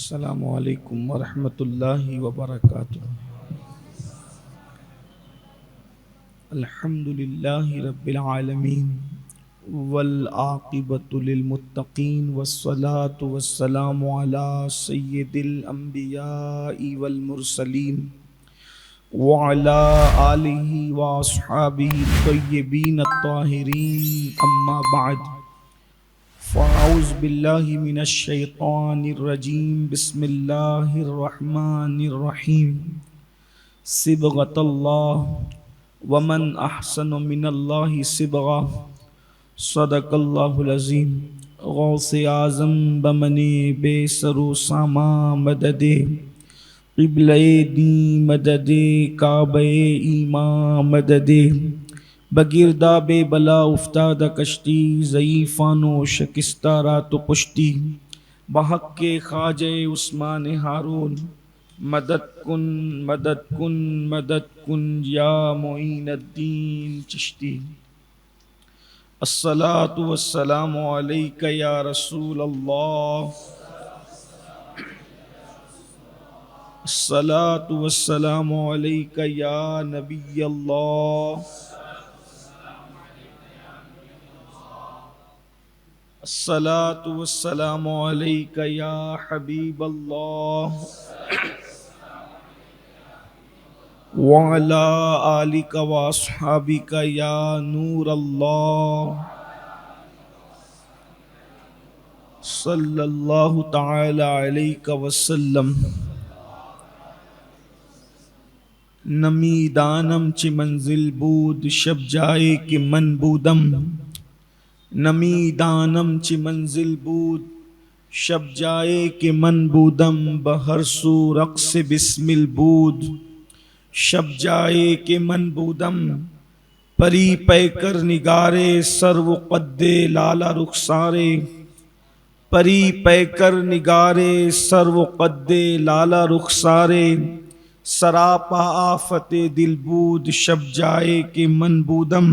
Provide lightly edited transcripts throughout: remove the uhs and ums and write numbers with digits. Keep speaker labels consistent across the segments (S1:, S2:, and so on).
S1: السلام علیکم ورحمۃ اللہ وبرکاتہ۔ الحمد للہ رب العالمین والعاقبۃ للمتقین والصلاة والسلام علی سید الانبیاء والمرسلین وعلی آلہ واصحابہ الطیبین الطاہرین، اما بعد فاعوذ باللہ من الشیطان الرجیم، بسم اللہ الرحمن الرحیم۔ صبغۃ اللہ ومن احسن من اللہ صبغہ، صدق اللہ العظیم۔ غوث اعظم بمن بے سر و ساما مدد، قبلہ دین مدد، کعبہ ایمان مدد، بگردہ بے بلا افتاد کشتی، ضعیفان و شکستہ رات و پشتی، بحق کے خواجہ عثمان ہارون، مدد کن مدد کن مدد کن یا معین الدین چشتی۔ الصلاۃ والسلام علیک یا رسول اللہ، الصلاۃ والسلام علیک یا نبی اللہ، الصلاۃ والسلام علیک یا حبیب اللہ، وعلی آلک واصحابک یا نور اللہ، صلی اللہ تعالی علیہ وسلم۔ نمی دانم چی منزل بود شب جائے کہ من بودم، نمی دانم چی منزل بود شب جائے کہ من بودم، بہر سو رقص بسمل بود شب جائے کہ من بودم، پری پیکر نگارے سرو قد لالا رخسارے، پری پیکر نگارے سرو قد لالا رخسارے، سراپا آفت دل بود شب جائے کہ من بودم،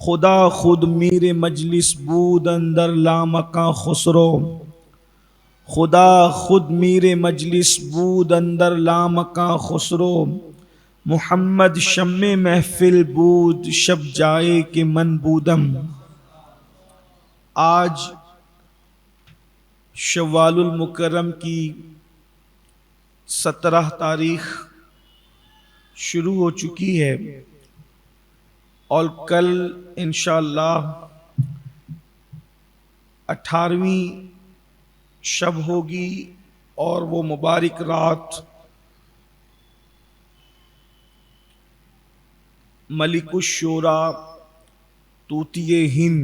S1: خدا خود میرے مجلس بود اندر لامکاں خسرو، خدا خود میرے مجلس بود اندر لامکاں خسرو، محمد شمع محفل بود شب جائے کہ من بودم۔ آج شوال المکرم کی 17 تاریخ شروع ہو چکی ہے اور کل انشاءاللہ 18ویں شب ہوگی، اور وہ مبارک رات ملک الشورا طوطی ہند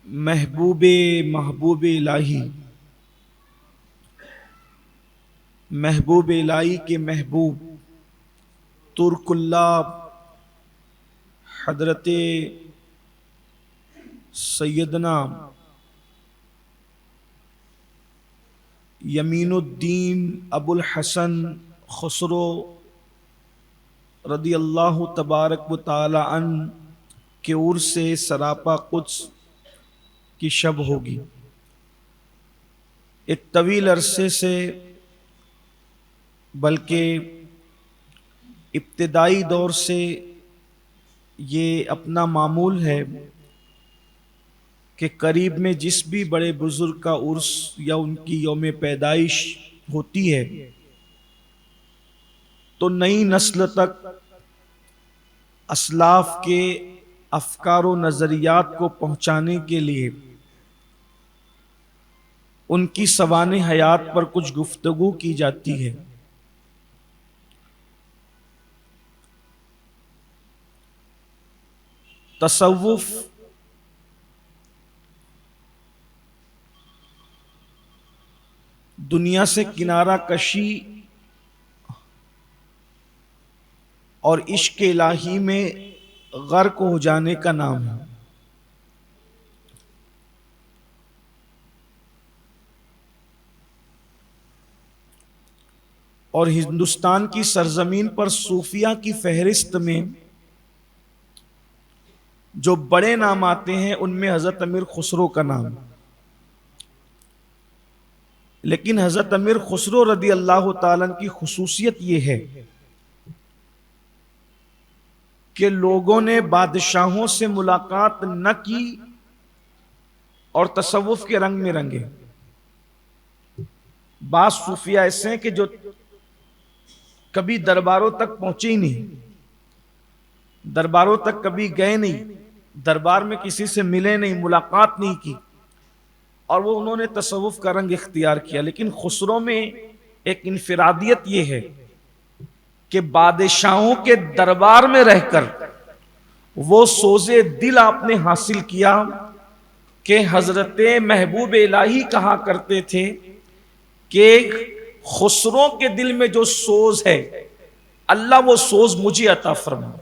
S1: محبوب الہی، محبوب الہی کے محبوب ترک اللہ حضرت سیدنا یمین الدین ابو الحسن خسرو رضی اللہ تبارک و تعالی عنہ کے عرس سے سراپا قدس کی شب ہوگی۔ ایک طویل عرصے سے، بلکہ ابتدائی دور سے یہ اپنا معمول ہے کہ قریب میں جس بھی بڑے بزرگ کا عرس یا ان کی یوم پیدائش ہوتی ہے تو نئی نسل تک اسلاف کے افکار و نظریات کو پہنچانے کے لیے ان کی سوانح حیات پر کچھ گفتگو کی جاتی ہے۔ تصوف دنیا سے کنارہ کشی اور عشق الہی میں غرق ہو جانے کا نام ہے۔ اور ہندوستان کی سرزمین پر صوفیہ کی فہرست میں جو بڑے نام آتے ہیں ان میں حضرت امیر خسرو کا نام ہے۔ لیکن حضرت امیر خسرو رضی اللہ تعالیٰ عنہ کی خصوصیت یہ ہے کہ لوگوں نے بادشاہوں سے ملاقات نہ کی اور تصوف کے رنگ میں رنگے. بعض صوفیاء ایسے ہیں کہ جو کبھی درباروں تک پہنچے ہی نہیں، درباروں تک کبھی گئے نہیں، دربار میں کسی سے ملے نہیں، ملاقات نہیں کی، اور وہ انہوں نے تصوف کا رنگ اختیار کیا. لیکن خسرو میں ایک انفرادیت یہ ہے کہ بادشاہوں کے دربار میں رہ کر وہ سوز دل آپ نے حاصل کیا کہ حضرت محبوب الہی کہا کرتے تھے کہ خسرو کے دل میں جو سوز ہے اللہ وہ سوز مجھے عطا فرمائے.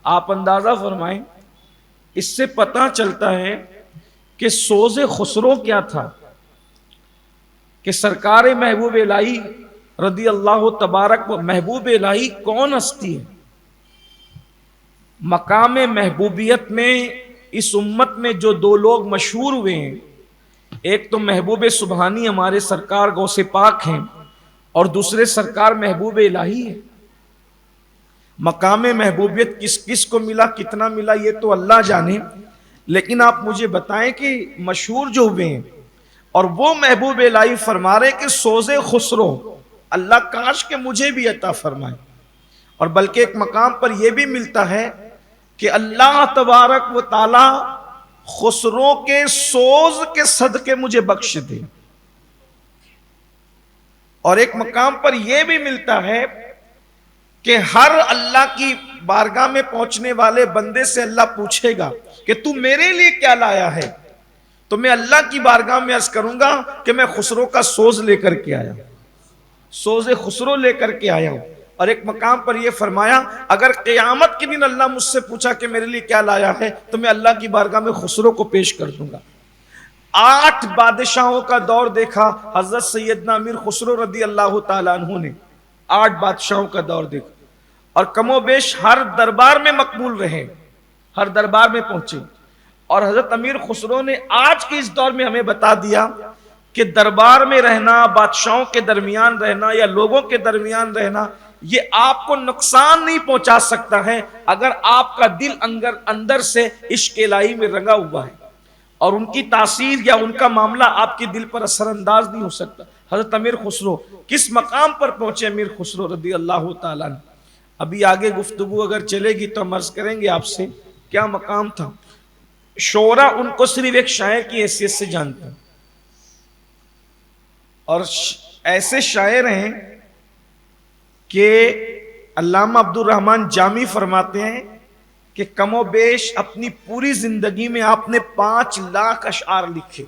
S1: آپ اندازہ فرمائیں، اس سے پتہ چلتا ہے کہ سوز خسرو کیا تھا کہ سرکار محبوب الہی رضی اللہ تبارک و محبوب الہی کون ہستی ہے. مقام محبوبیت میں اس امت میں جو دو لوگ مشہور ہوئے ہیں، ایک تو محبوب سبحانی ہمارے سرکار غوث پاک ہیں اور دوسرے سرکار محبوب الہی ہے. مقام محبوبیت کس کس کو ملا، کتنا ملا، یہ تو اللہ جانے، لیکن آپ مجھے بتائیں کہ مشہور جو ہوئے ہیں اور وہ محبوب الہی فرما رہے کہ سوز خسرو اللہ کاش کہ مجھے بھی عطا فرمائے. اور بلکہ ایک مقام پر یہ بھی ملتا ہے کہ اللہ تبارک و تعالی خسرو کے سوز کے صدقے مجھے بخش دے. اور ایک مقام پر یہ بھی ملتا ہے کہ ہر اللہ کی بارگاہ میں پہنچنے والے بندے سے اللہ پوچھے گا کہ تو میرے لیے کیا لایا ہے، تو میں اللہ کی بارگاہ میں عرض کروں گا کہ میں خسرو کا سوز لے کر کے آیا، سوز خسرو لے کر کے آیا ہوں. اور ایک مقام پر یہ فرمایا اگر قیامت کے دن اللہ مجھ سے پوچھا کہ میرے لیے کیا لایا ہے تو میں اللہ کی بارگاہ میں خسرو کو پیش کر دوں گا. 8 بادشاہوں کا دور دیکھا حضرت سیدنا امیر خسرو رضی اللہ تعالیٰ عنہ نے، 8 بادشاہوں کا دور دیکھا اور کم و بیش ہر دربار میں مقبول رہے، ہر دربار میں پہنچے. اور حضرت امیر خسرو نے آج کے اس دور میں ہمیں بتا دیا کہ دربار میں رہنا، بادشاہوں کے درمیان رہنا یا لوگوں کے درمیان رہنا، یہ آپ کو نقصان نہیں پہنچا سکتا ہے اگر آپ کا دل اندر سے عشق الہی میں رنگا ہوا ہے، اور ان کی تاثیر یا ان کا معاملہ آپ کے دل پر اثر انداز نہیں ہو سکتا. حضرت امیر خسرو کس مقام پر پہنچے امیر خسرو رضی اللہ تعالیٰ عنہ. ابھی آگے گفتگو اگر چلے گی تو ہم عرض کریں گے آپ سے کیا مقام تھا. شعرا ان کو صرف ایک شاعر کی حیثیت سے جانتے ہیں، اور ایسے شاعر ہیں کہ علامہ عبد الرحمن جامی فرماتے ہیں کہ کم و بیش اپنی پوری زندگی میں آپ نے 5 لاکھ اشعار لکھے.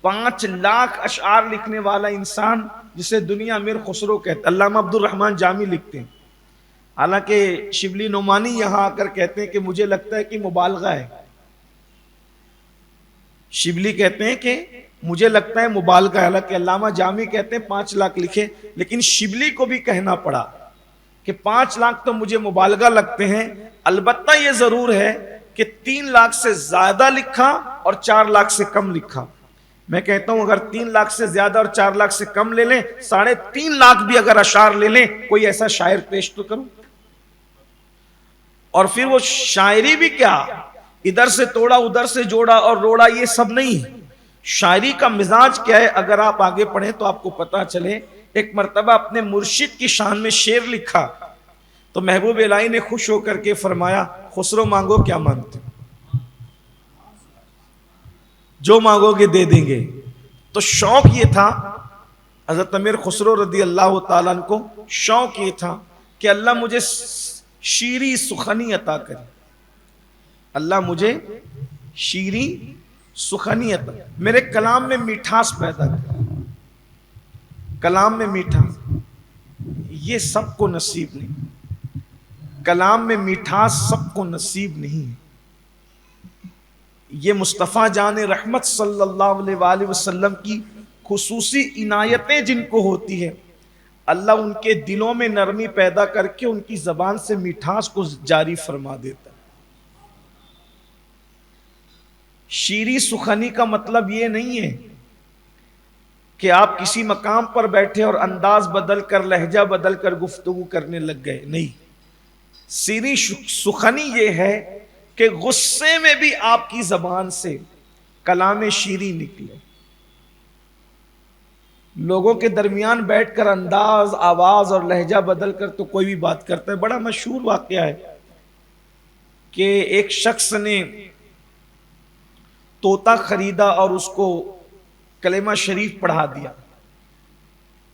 S1: 5 لاکھ اشعار لکھنے والا انسان جسے دنیا امیر خسرو کہتے، علامہ عبد الرحمن جامی لکھتے ہیں. حالانکہ شبلی نعمانی یہاں آ کر کہتے ہیں کہ مجھے لگتا ہے کہ مبالغہ ہے. شبلی کہتے ہیں کہ مجھے لگتا ہے مبالغہ ہے، حالانکہ علامہ جامی کہتے ہیں 5 لاکھ لکھے، لیکن شبلی کو بھی کہنا پڑا کہ 5 لاکھ تو مجھے مبالغہ لگتے ہیں. البتہ یہ ضرور ہے کہ 3 لاکھ سے زیادہ لکھا اور 4 لاکھ سے کم لکھا. میں کہتا ہوں اگر 3 لاکھ سے زیادہ اور 4 لاکھ سے کم لے لیں، 3.5 لاکھ بھی اگر اشعار لے لیں، کوئی ایسا شاعر پیش تو کروں. اور پھر وہ شاعری بھی کیا، ادھر سے توڑا ادھر سے جوڑا اور روڑا، یہ سب نہیں. شاعری کا مزاج کیا ہے اگر آپ آگے پڑھیں تو آپ کو پتا چلے. ایک مرتبہ اپنے مرشد کی شان میں شعر لکھا تو محبوب الہی نے خوش ہو کر کے فرمایا خسرو مانگو کیا مانگتے، جو مانگو گے دے دیں گے. تو شوق یہ تھا حضرت امیر خسرو رضی اللہ تعالیٰ عنہ کو، شوق یہ تھا کہ اللہ مجھے شیریں سخنی عطا کرے، اللہ مجھے شیریں سخنی عطا، میرے کلام میں میٹھاس پیدا کرے. کلام میں میٹھاس یہ سب کو نصیب نہیں، کلام میں میٹھاس سب کو نصیب نہیں ہے. یہ مصطفیٰ جان رحمت صلی اللہ علیہ وآلہ وسلم کی خصوصی عنایتیں جن کو ہوتی ہے، اللہ ان کے دلوں میں نرمی پیدا کر کے ان کی زبان سے میٹھاس کو جاری فرما دیتا ہے. شیریں سخنی کا مطلب یہ نہیں ہے کہ آپ کسی مقام پر بیٹھے اور انداز بدل کر لہجہ بدل کر گفتگو کرنے لگ گئے، نہیں. شیریں سخنی یہ ہے کہ غصے میں بھی آپ کی زبان سے کلام شیریں نکلے. لوگوں کے درمیان بیٹھ کر انداز، آواز اور لہجہ بدل کر تو کوئی بھی بات کرتا ہے. بڑا مشہور واقعہ ہے کہ ایک شخص نے طوطا خریدا اور اس کو کلمہ شریف پڑھا دیا،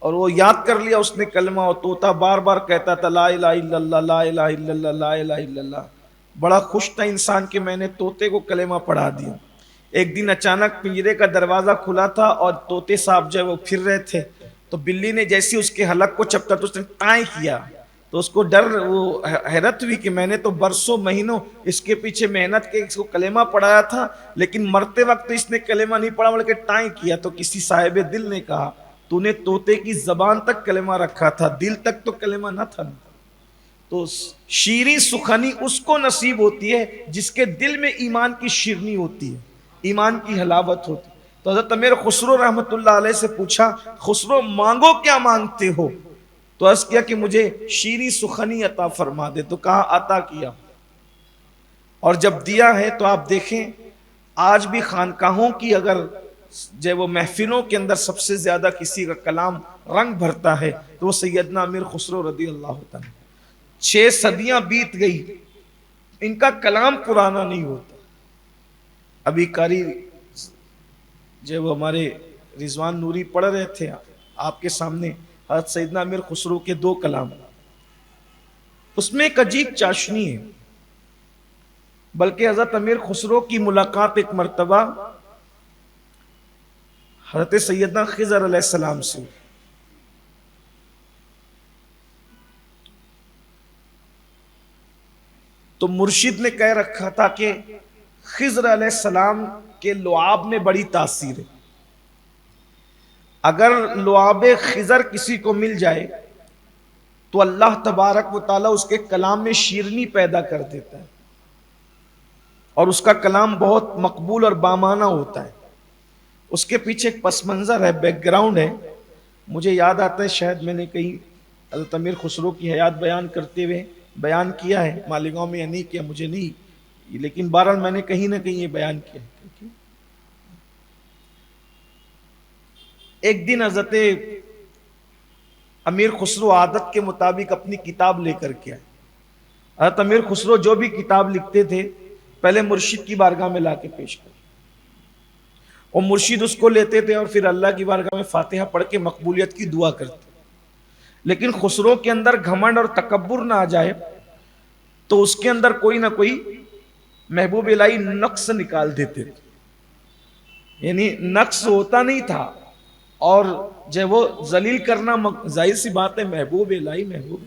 S1: اور وہ یاد کر لیا اس نے کلمہ، اور طوطا بار بار کہتا تھا لا الہ الا اللہ، لا الہ الا اللہ، لا الہ الا اللہ. بڑا خوش تھا انسان کہ میں نے طوطے کو کلمہ پڑھا دیا. ایک دن اچانک پنجرے کا دروازہ کھلا تھا اور طوطے صاحب جو ہے وہ پھر رہے تھے، تو بلی نے جیسی اس کے حلق کو چپتا تو اس نے ٹائیں کیا، تو اس کو وہ حیرت ہوئی کہ میں نے تو برسوں مہینوں اس کے پیچھے محنت کے اس کو کلمہ پڑھایا تھا، لیکن مرتے وقت اس نے کلمہ نہیں پڑھا بلکہ ٹائیں کیا. تو کسی صاحب دل نے کہا تو نے طوطے کی زبان تک کلمہ رکھا تھا، دل تک تو کلمہ نہ تھا. تو شیریں سخنی اس کو نصیب ہوتی ہے جس کے دل میں ایمان کی شیرنی ہوتی ہے، ایمان کی حلاوت ہوتی ہے. تو حضرت امیر خسرو رحمت اللہ علیہ سے پوچھا خسرو مانگو کیا مانگتے ہو؟ تو عرض کیا کہ مجھے شیریں سخنی عطا فرما دے. تو کہا عطا کیا، اور جب دیا ہے تو آپ دیکھیں آج بھی خانقاہوں کی اگر جو وہ محفلوں کے اندر سب سے زیادہ کسی کا کلام رنگ بھرتا ہے تو وہ سیدنا امیر خسرو رضی اللہ تعالیٰ. 6 صدیاں بیت گئی، ان کا کلام پرانا نہیں ہوتا. ابھی قاری جو وہ ہمارے رضوان نوری پڑھ رہے تھے آپ کے سامنے حضرت سیدنا امیر خسرو کے 2 کلام، اس میں ایک عجیب چاشنی ہے. بلکہ حضرت امیر خسرو کی ملاقات ایک مرتبہ حضرت سیدنا خضر علیہ السلام سے، تو مرشد نے کہہ رکھا تھا کہ خضر علیہ السلام کے لعاب میں بڑی تاثیر ہے، اگر لعاب خضر کسی کو مل جائے تو اللہ تبارک و تعالیٰ اس کے کلام میں شیرنی پیدا کر دیتا ہے اور اس کا کلام بہت مقبول اور بامانہ ہوتا ہے. اس کے پیچھے ایک پس منظر ہے، بیک گراؤنڈ ہے. مجھے یاد آتا ہے شاید میں نے کہیں حضرت امیر خسرو کی حیات بیان کرتے ہوئے بیان کیا ہے، مالیگاؤں میں یا نہیں کیا مجھے نہیں، لیکن بہرحال میں نے کہیں نہ کہیں یہ بیان کیا. ایک دن حضرت امیر خسرو عادت کے مطابق اپنی کتاب لے کر کے آئے. حضرت امیر خسرو جو بھی کتاب لکھتے تھے پہلے مرشد کی بارگاہ میں لا کے پیش کرتے، اور مرشد اس کو لیتے تھے اور پھر اللہ کی بارگاہ میں فاتحہ پڑھ کے مقبولیت کی دعا کرتے. لیکن خسرو کے اندر گھمنڈ اور تکبر نہ آ جائے تو اس کے اندر کوئی نہ کوئی محبوب الہی نقص نکال دیتے تھے. یعنی نقص ہوتا نہیں تھا، اور جب وہ ذلیل کرنا ظاہر سی بات ہے، محبوب الہی محبوب،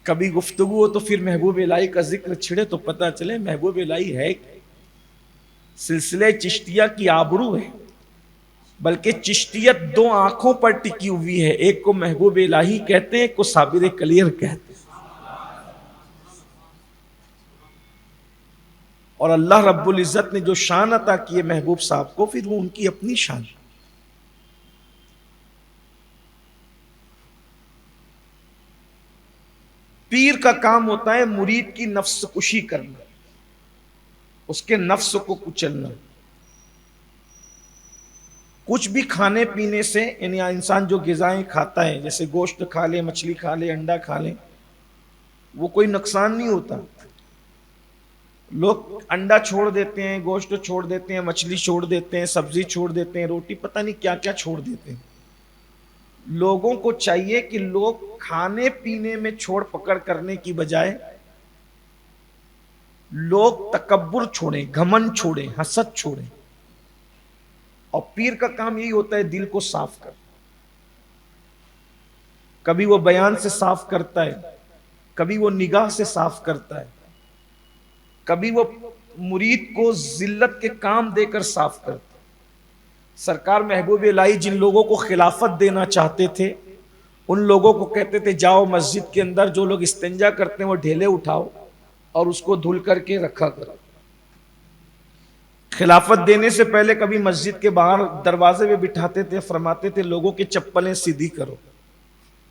S1: کبھی گفتگو ہو تو پھر محبوب الہی کا ذکر چھڑے تو پتہ چلے محبوب الہی ہے. سلسلے چشتیہ کی آبرو ہے، بلکہ چشتیت 2 آنکھوں پر ٹکی ہوئی ہے، ایک کو محبوب الہی کہتے ہیں، ایک کو صابر کلیر کہتے ہیں. اور اللہ رب العزت نے جو شان عطا کی ہے محبوب صاحب کو، پھر وہ ان کی اپنی شان. پیر کا کام ہوتا ہے مرید کی نفس کشی کرنا، اس کے نفس کو کچلنا. کچھ بھی کھانے پینے سے، یعنی انسان جو غذائیں کھاتا ہے جیسے گوشت کھا لے، مچھلی کھا لے، انڈا کھا لے، وہ کوئی نقصان نہیں ہوتا. لوگ انڈا چھوڑ دیتے ہیں، گوشت چھوڑ دیتے ہیں، مچھلی چھوڑ دیتے ہیں، سبزی چھوڑ دیتے ہیں، روٹی پتہ نہیں کیا کیا چھوڑ دیتے ہیں. لوگوں کو چاہیے کہ لوگ کھانے پینے میں چھوڑ پکڑ کرنے کی بجائے لوگ تکبر چھوڑیں، گھمنڈ چھوڑیں، حسد چھوڑیں. اور پیر کا کام یہی ہوتا ہے دل کو صاف کر. کبھی وہ بیان سے صاف کرتا ہے، کبھی وہ نگاہ سے صاف کرتا ہے، کبھی وہ مرید کو ذلت کے کام دے کر صاف کرتا ہے. سرکار محبوب الہی جن لوگوں کو خلافت دینا چاہتے تھے ان لوگوں کو کہتے تھے جاؤ مسجد کے اندر جو لوگ استنجا کرتے ہیں وہ ڈھیلے اٹھاؤ اور اس کو دھل کر کے رکھا کرو. خلافت دینے سے پہلے کبھی مسجد کے باہر دروازے پہ بٹھاتے تھے، فرماتے تھے لوگوں کی چپلیں سیدھی کرو،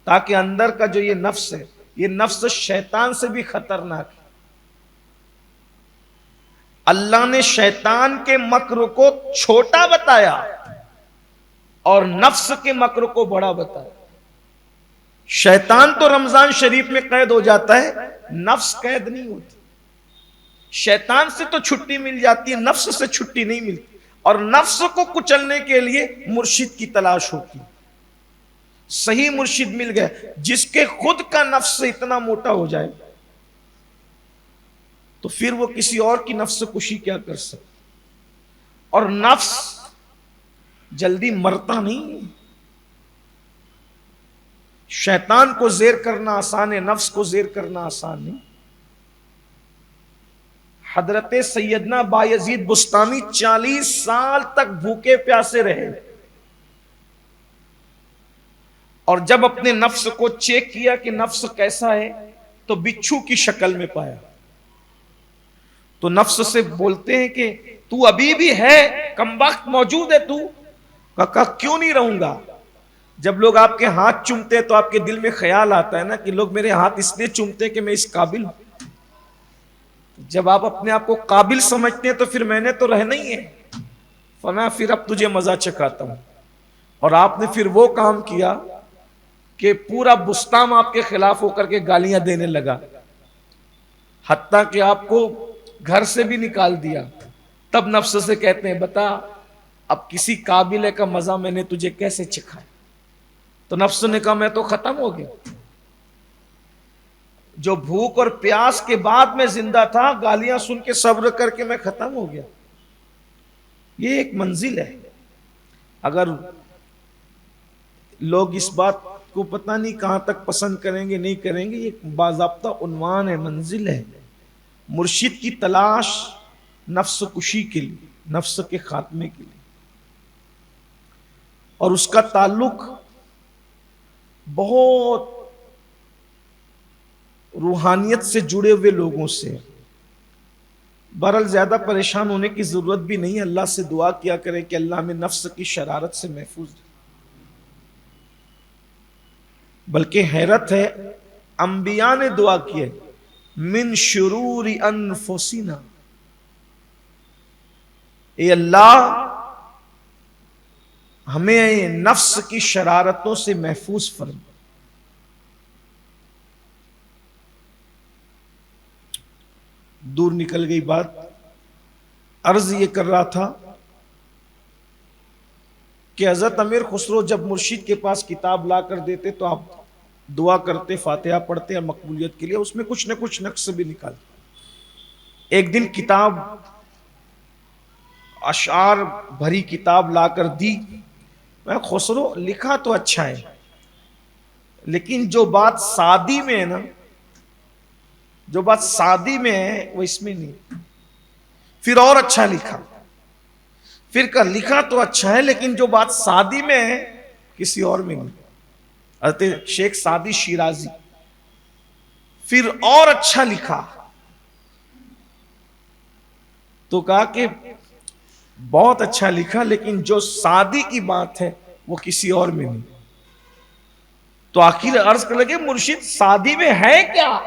S1: تاکہ اندر کا جو یہ نفس ہے، یہ نفس شیطان سے بھی خطرناک ہے۔ اللہ نے شیطان کے مکر کو چھوٹا بتایا اور نفس کے مکر کو بڑا بتایا۔ شیطان تو رمضان شریف میں قید ہو جاتا ہے، نفس قید نہیں ہوتی۔ شیطان سے تو چھٹی مل جاتی ہے، نفس سے چھٹی نہیں ملتی، اور نفس کو کچلنے کے لیے مرشد کی تلاش ہوتی ہے۔ صحیح مرشد مل گیا جس کے خود کا نفس اتنا موٹا ہو جائے تو پھر وہ کسی اور کی نفس کشی کیا کر سکتا۔ اور نفس جلدی مرتا نہیں، شیطان کو زیر کرنا آسان ہے، نفس کو زیر کرنا آسان نہیں۔ حضرت سیدنا بایزید بستانی 40 سال تک بھوکے پیاسے رہے، اور جب اپنے نفس کو چیک کیا کہ نفس کیسا ہے تو بچھو کی شکل میں پایا۔ تو نفس سے بولتے ہیں کہ تو ابھی بھی ہے، کم وقت موجود ہے تو؟ کہا کیوں نہیں رہوں گا؟ جب لوگ آپ کے ہاتھ چومتے تو آپ کے دل میں خیال آتا ہے نا کہ لوگ میرے ہاتھ اس لیے چومتے کہ میں اس قابل ہوں۔ جب آپ اپنے آپ کو قابل سمجھتے ہیں تو پھر میں نے تو رہنا ہی ہے، فنا پھر اب تجھے مزہ چکھاتا ہوں۔ اور آپ نے پھر وہ کام کیا کہ پورا بستان آپ کے خلاف ہو کر کے گالیاں دینے لگا، حتیٰ کہ آپ کو گھر سے بھی نکال دیا۔ تب نفس سے کہتے ہیں بتا اب کسی قابل کا مزہ میں نے تجھے کیسے چکھایا؟ تو نفس نے کہا میں تو ختم ہو گیا، جو بھوک اور پیاس کے بعد میں زندہ تھا، گالیاں سن کے صبر کر کے میں ختم ہو گیا۔ یہ ایک منزل ہے، اگر لوگ اس بات کو پتہ نہیں کہاں تک پسند کریں گے نہیں کریں گے، یہ باضابطہ عنوان ہے، منزل ہے۔ مرشد کی تلاش نفس کشی کے لیے، نفس کے خاتمے کے لیے، اور اس کا تعلق بہت روحانیت سے جڑے ہوئے لوگوں سے۔ بہرحال زیادہ پریشان ہونے کی ضرورت بھی نہیں، اللہ سے دعا کیا کرے کہ اللہ ہمیں نفس کی شرارت سے محفوظ رکھے۔ بلکہ حیرت ہے، انبیاء نے دعا کی ہے من شرور انفسنا، اے اللہ ہمیں نفس کی شرارتوں سے محفوظ فرما۔ دور نکل گئی بات، عرض یہ کر رہا تھا کہ حضرت امیر خسرو جب مرشد کے پاس کتاب لا کر دیتے تو آپ دعا کرتے، فاتحہ پڑھتے اور مقبولیت کے لیے اس میں کچھ نہ کچھ نقص بھی نکالتے۔ ایک دن کتاب، اشعار بھری کتاب لا کر دی، میں خسرو لکھا تو اچھا ہے لیکن جو بات سادی میں ہے نا، جو بات سادی میں ہے وہ اس میں نہیں۔ پھر اور اچھا لکھا، پھر کا لکھا تو اچھا ہے لیکن جو بات سادی میں ہے کسی اور میں نہیں۔ حضرت شیخ سعدی شیرازی، پھر اور اچھا لکھا تو کہا کہ بہت اچھا لکھا لیکن جو سادی کی بات ہے وہ کسی اور میں نہیں۔ تو آخر عرض کر لگے مرشد سادی میں ہے کیا؟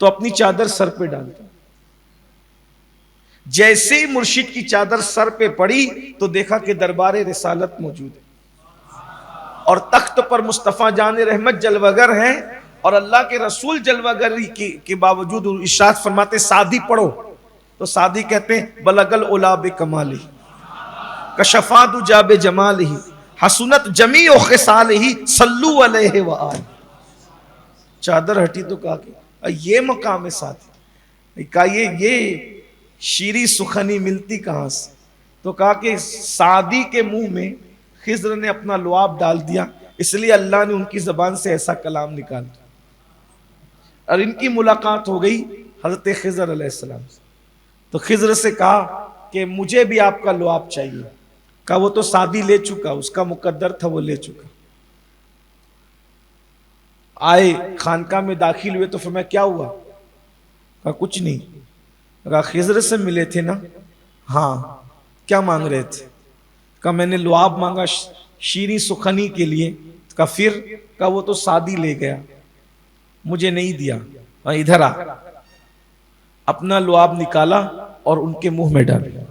S1: تو اپنی چادر سر پہ ڈالتا۔ جیسے ہی مرشد کی چادر سر پہ پڑی تو دیکھا کہ دربار رسالت موجود ہے اور تخت پر مصطفیٰ جان رحمت جلوگر ہیں، اور اللہ کے رسول جلوگری کے باوجود ارشاد فرماتے سعدی پڑھو، تو سعدی کہتے ہیں بلغ العلا بکمالہ کشفا دجا بجمالہ حسنت جمیع خصالہ صلوا علیہ وآلہ۔ چادر ہٹی تو کہا کہ یہ مقام سعدی، کہا یہ شیریں سخنی ملتی کہاں سے؟ تو کہا کہ سعدی کے منہ میں خضر نے اپنا لعاب ڈال دیا، اس لیے اللہ نے ان کی زبان سے ایسا کلام نکال دیا۔ اور ان کی ملاقات ہو گئی حضرت خضر علیہ السلام سے، تو خضر سے کہا کہ مجھے بھی آپ کا لعاب چاہیے۔ کہا وہ تو سعدی لے چکا، اس کا مقدر تھا، وہ لے چکا۔ آئے خانقاہ میں داخل ہوئے تو فرمایا کیا ہوا؟ کہا کچھ نہیں۔ کہا خضر سے ملے تھے نا؟ ہاں کیا مانگ رہے تھے؟ کہا میں نے لعاب مانگا شیریں سخنی کے لیے. کہا پھر؟ کہا وہ تو سادی لے گیا، مجھے نہیں دیا. ادھر آ. اپنا لعاب نکالا اور ان کے منہ میں ڈالا.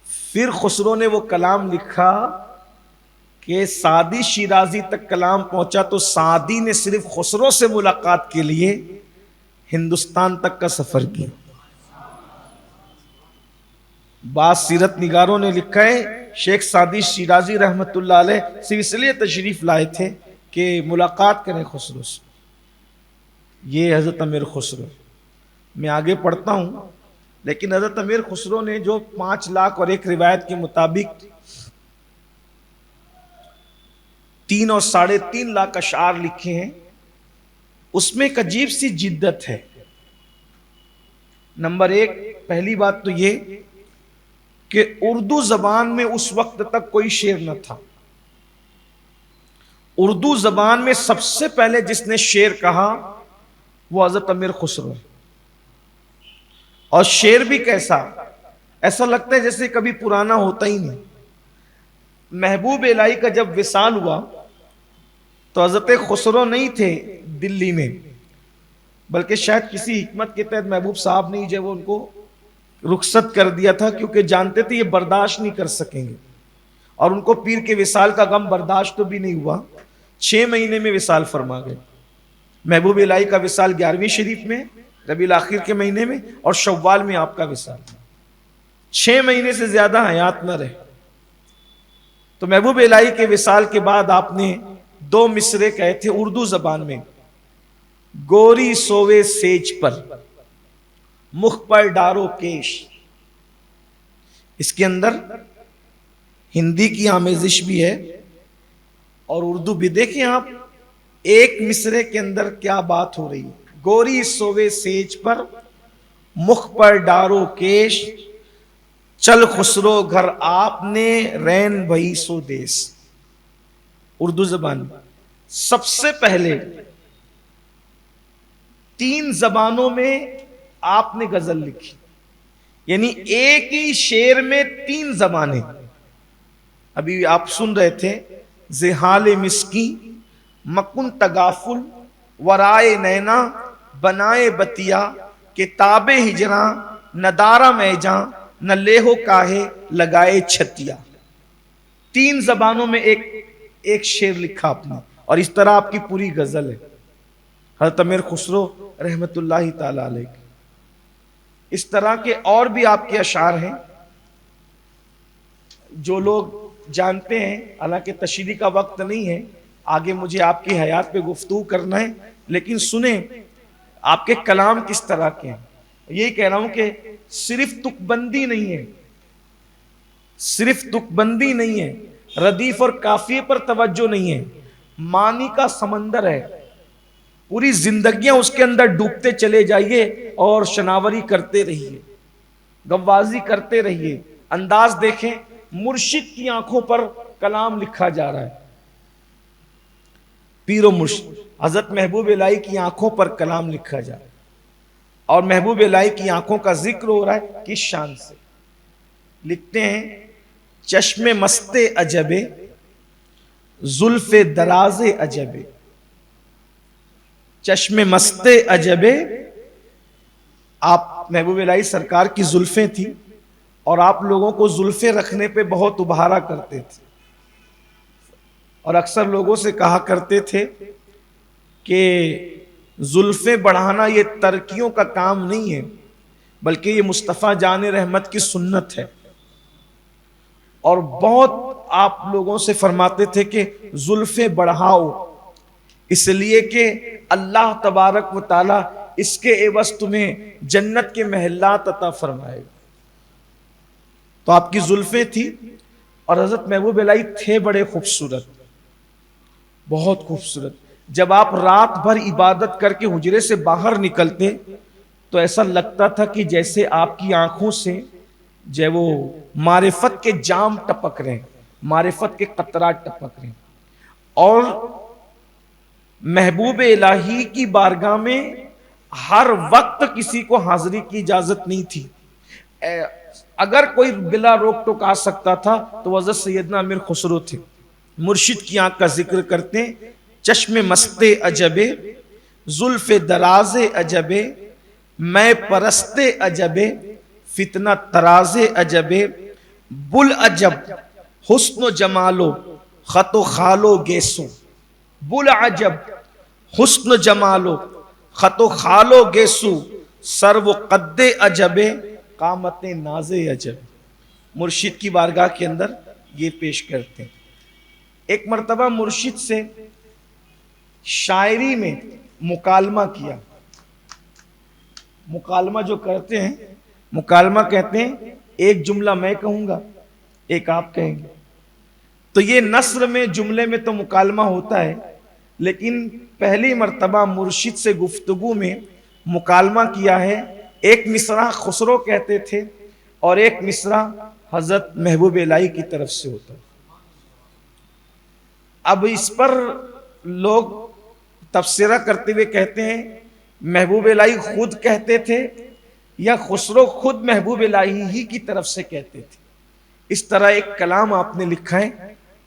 S1: پھر خسرو نے وہ کلام لکھا کہ سعدی شیرازی تک کلام پہنچا تو سعدی نے صرف خسرو سے ملاقات کے لیے ہندوستان تک کا سفر کیا. بعض سیرت نگاروں نے لکھا ہے شیخ سعدی شیرازی رحمت اللہ علیہ صرف اس لیے تشریف لائے تھے کہ ملاقات کریں خسرو سے. یہ حضرت امیر خسرو. میں آگے پڑھتا ہوں، لیکن حضرت امیر خسرو نے جو 5 لاکھ اور ایک روایت کے مطابق 3 اور 3.5 لاکھ اشعار لکھے ہیں، اس میں ایک عجیب سی جدت ہے. نمبر 1، پہلی بات تو یہ کہ اردو زبان میں اس وقت تک کوئی شعر نہ تھا. اردو زبان میں سب سے پہلے جس نے شعر کہا وہ حضرت امیر خسرو. اور شعر بھی کیسا، ایسا لگتا ہے جیسے کبھی پرانا ہوتا ہی نہیں. محبوب الہی کا جب وصال ہوا تو حضرت خسرو نہیں تھے دلی میں، بلکہ شاید کسی حکمت کے تحت محبوب صاحب نے جو ان کو رخصت کر دیا تھا، کیونکہ جانتے تھے یہ برداشت نہیں کر سکیں گے. اور ان کو پیر کے وصال کا غم برداشت تو بھی نہیں ہوا. 6 مہینے میں وصال فرما گئے. محبوب الہی کا وصال 11ویں شریف میں، ربیع الاخر کے مہینے میں، اور شوال میں آپ کا وصال. 6 مہینے سے زیادہ حیات نہ رہے. تو محبوب الہی کے وصال کے بعد آپ نے 2 مصرے کہے تھے اردو زبان میں. گوری سوے سیج پر، مخ پر ڈارو کیش. اس کے اندر ہندی کی آمیزش بھی ہے اور اردو بھی. دیکھیں آپ ایک مصرے کے اندر کیا بات ہو رہی ہے. گوری سوے سیج پر، مخ پر ڈارو کیش، چل خسرو گھر آپ نے رین بھئی سو دیس. اردو زبان میں سب سے پہلے 3 زبانوں میں آپ نے غزل لکھی، یعنی ایک ہی شعر میں 3 زبانیں. ابھی آپ سن رہے تھے زحال مسکی، مکن تغافل، ورائے نینا، بنائے بتیا، کتاب ہجراں، ندارہ میجاں، نہ لیہو کاہے لگائے چھتیا. 3 زبانوں میں ایک شعر لکھا آپ نے، اور اس طرح آپ کی پوری غزل ہے. حضرت امیر خسرو رحمت اللہ تعالی علیہ. اس طرح کے اور بھی آپ کے اشعار ہیں جو لوگ جانتے ہیں، حالانکہ تشریح کا وقت نہیں ہے، آگے مجھے آپ کی حیات پہ گفتگو کرنا ہے، لیکن سنیں آپ کے کلام کس طرح کے ہیں. یہی کہہ رہا ہوں کہ صرف تک بندی نہیں ہے، صرف تک بندی نہیں ہے، ردیف اور قافیے پر توجہ نہیں ہے، معنی کا سمندر ہے. پوری زندگیاں اس کے اندر ڈوبتے چلے جائیے اور شناوری کرتے رہیے، گوازی کرتے رہیے. انداز دیکھیں، مرشد کی آنکھوں پر کلام لکھا جا رہا ہے. پیر و مرشد حضرت محبوب الہی کی آنکھوں پر کلام لکھا جا رہا ہے، اور محبوب الہی کی آنکھوں کا ذکر ہو رہا ہے. کس شان سے لکھتے ہیں؟ چشم مست عجبے، زلف دراز عجبے. چشم مست عجبے، آپ محبوب الہی سرکار کی زلفیں تھیں اور آپ لوگوں کو زلفیں رکھنے پہ بہت ابھارا کرتے تھے، اور اکثر لوگوں سے کہا کرتے تھے کہ زلفیں بڑھانا یہ ترکیوں کا کام نہیں ہے، بلکہ یہ مصطفیٰ جان رحمت کی سنت ہے. اور بہت آپ لوگوں سے فرماتے تھے کہ زلفیں بڑھاؤ، اس لیے کہ اللہ تبارک و تعالی اس کے عوض تمہیں جنت کے محلات عطا فرمائے گا. تو آپ کی زلفیں تھی، اور حضرت محبوب الہی تھے بڑے خوبصورت، بہت خوبصورت. جب آپ رات بھر عبادت کر کے حجرے سے باہر نکلتے تو ایسا لگتا تھا کہ جیسے آپ کی آنکھوں سے جو وہ معرفت کے جام ٹپک رہے ہیں، معرفت کے قطرات ٹپک رہے ہیں. اور محبوب الہی کی بارگاہ میں ہر وقت کسی کو حاضری کی اجازت نہیں تھی. اگر کوئی بلا روک ٹوک آ سکتا تھا تو حضرت سیدنا امیر خسرو تھے. مرشد کی آنکھ کا ذکر کرتے ہیں. چشم مست عجبے، زلف دراز عجبے، میں پرست عجبے، فتنہ تراز عجبے، بل عجب حسن و جمالو خط و خالو گیسو. بل عجب حسن و جمالو خط و خالو گیسو، سر و قد عجبے، قامت ناز عجب. مرشد کی بارگاہ کے اندر یہ پیش کرتے ہیں. ایک مرتبہ مرشد سے شاعری میں مکالمہ کیا. مکالمہ جو کرتے ہیں، مکالمہ کہتے ہیں ایک جملہ میں کہوں گا، ایک آپ کہیں گے. تو یہ نثر میں جملے میں تو مکالمہ ہوتا ہے، لیکن پہلی مرتبہ مرشد سے گفتگو میں مکالمہ کیا ہے. ایک مصرع خسرو کہتے تھے اور ایک مصرع حضرت محبوب الہی کی طرف سے ہوتا ہے. اب اس پر لوگ تبصرہ کرتے ہوئے کہتے ہیں محبوب الہی خود کہتے تھے یا خسرو خود محبوب الہی ہی کی طرف سے کہتے تھے. اس طرح ایک کلام آپ نے لکھا ہے.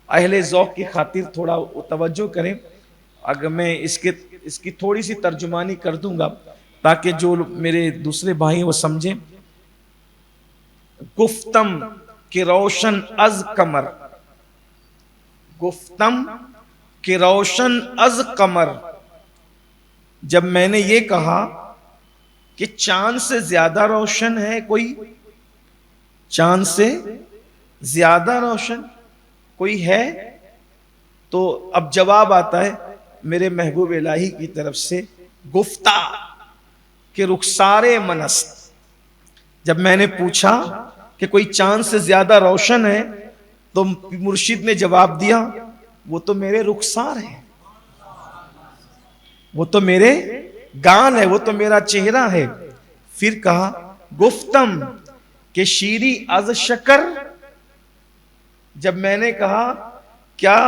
S1: اہل ذوق کی خاطر تھوڑا توجہ کریں. اگر میں اس کی تھوڑی سی ترجمانی کر دوں گا تاکہ جو میرے دوسرے بھائی وہ سمجھیں. گفتم کہ روشن از قمر، گفتم کہ روشن از قمر، جب میں نے یہ کہا کہ چاند سے زیادہ روشن ہے کوئی، چاند سے زیادہ روشن کوئی ہے، تو اب جواب آتا ہے میرے محبوب الہی کی طرف سے، گفتہ کہ رخسار منست. جب میں نے پوچھا کہ کوئی چاند سے زیادہ روشن ہے تو مرشد نے جواب دیا وہ تو میرے رخسار ہے، وہ تو میرے گال ہے، وہ تو میرا چہرہ ہے. پھر کہا گفتم کہ شیری از شکر، جب میں نے کہا کیا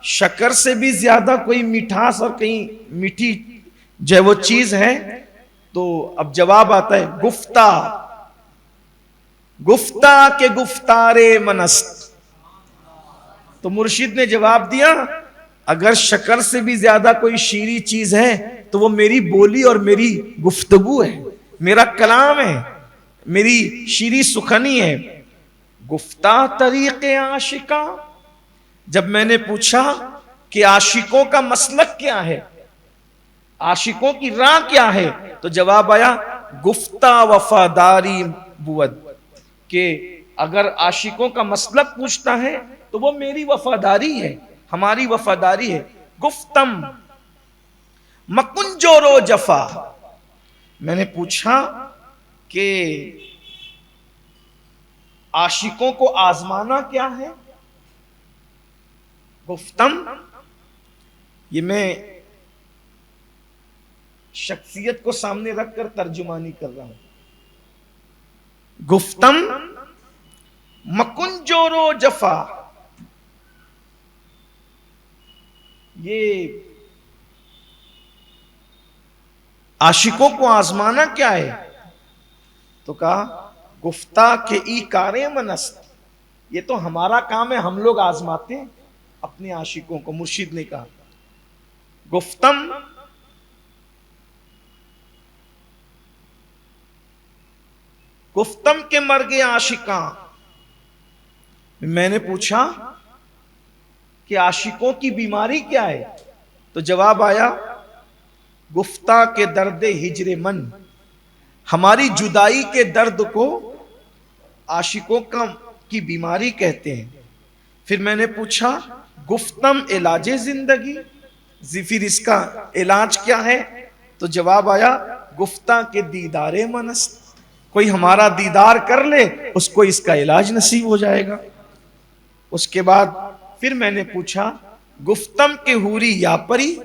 S1: شکر سے بھی زیادہ کوئی مٹھاس اور کہیں میٹھی جو وہ چیز ہے، تو اب جواب آتا ہے گفتہ، گفتہ کے گفتار منست. تو مرشد نے جواب دیا اگر شکر سے بھی زیادہ کوئی شیریں چیز ہے تو وہ میری بولی اور میری گفتگو ہے، میرا کلام ہے، میری شیریں سخنی ہے. گفتہ طریق عاشقاں، جب میں نے پوچھا کہ عاشقوں کا مسلک کیا ہے، عاشقوں کی راہ کیا ہے، تو جواب آیا گفتہ وفاداری بود، کہ اگر عاشقوں کا مسلک پوچھتا ہے تو وہ میری وفاداری ہے، ہماری وفاداری ہے. گفتم مکن جورو جفا، میں نے پوچھا کہ عاشقوں کو آزمانا کیا ہے. گفتم، یہ میں شخصیت کو سامنے رکھ کر ترجمانی کر رہا ہوں. گفتم مکن جورو جفا، یہ عاشقوں کو آزمانا کیا ہے، تو کہا گفتہ کہ ای کارے منست، یہ تو ہمارا کام ہے، ہم لوگ آزماتے ہیں اپنے عاشقوں کو. مرشد نے کہا گفتم گفتم کے مرگ عاشقاں، میں نے پوچھا کہ عاشقوں کی بیماری کیا ہے، تو جواب آیا گفتہ کے درد ہجر من، ہماری جدائی کے درد کو عاشقوں کی بیماری کہتے ہیں. پھر میں نے پوچھا گفتم علاج زندگی، پھر اس کا علاج کیا ہے، تو جواب آیا گفتہ کے دیدار منست، کوئی ہمارا دیدار کر لے اس کو اس کا علاج نصیب ہو جائے گا. اس کے بعد پھر میں نے پوچھا گفتم کے حوری یا پری،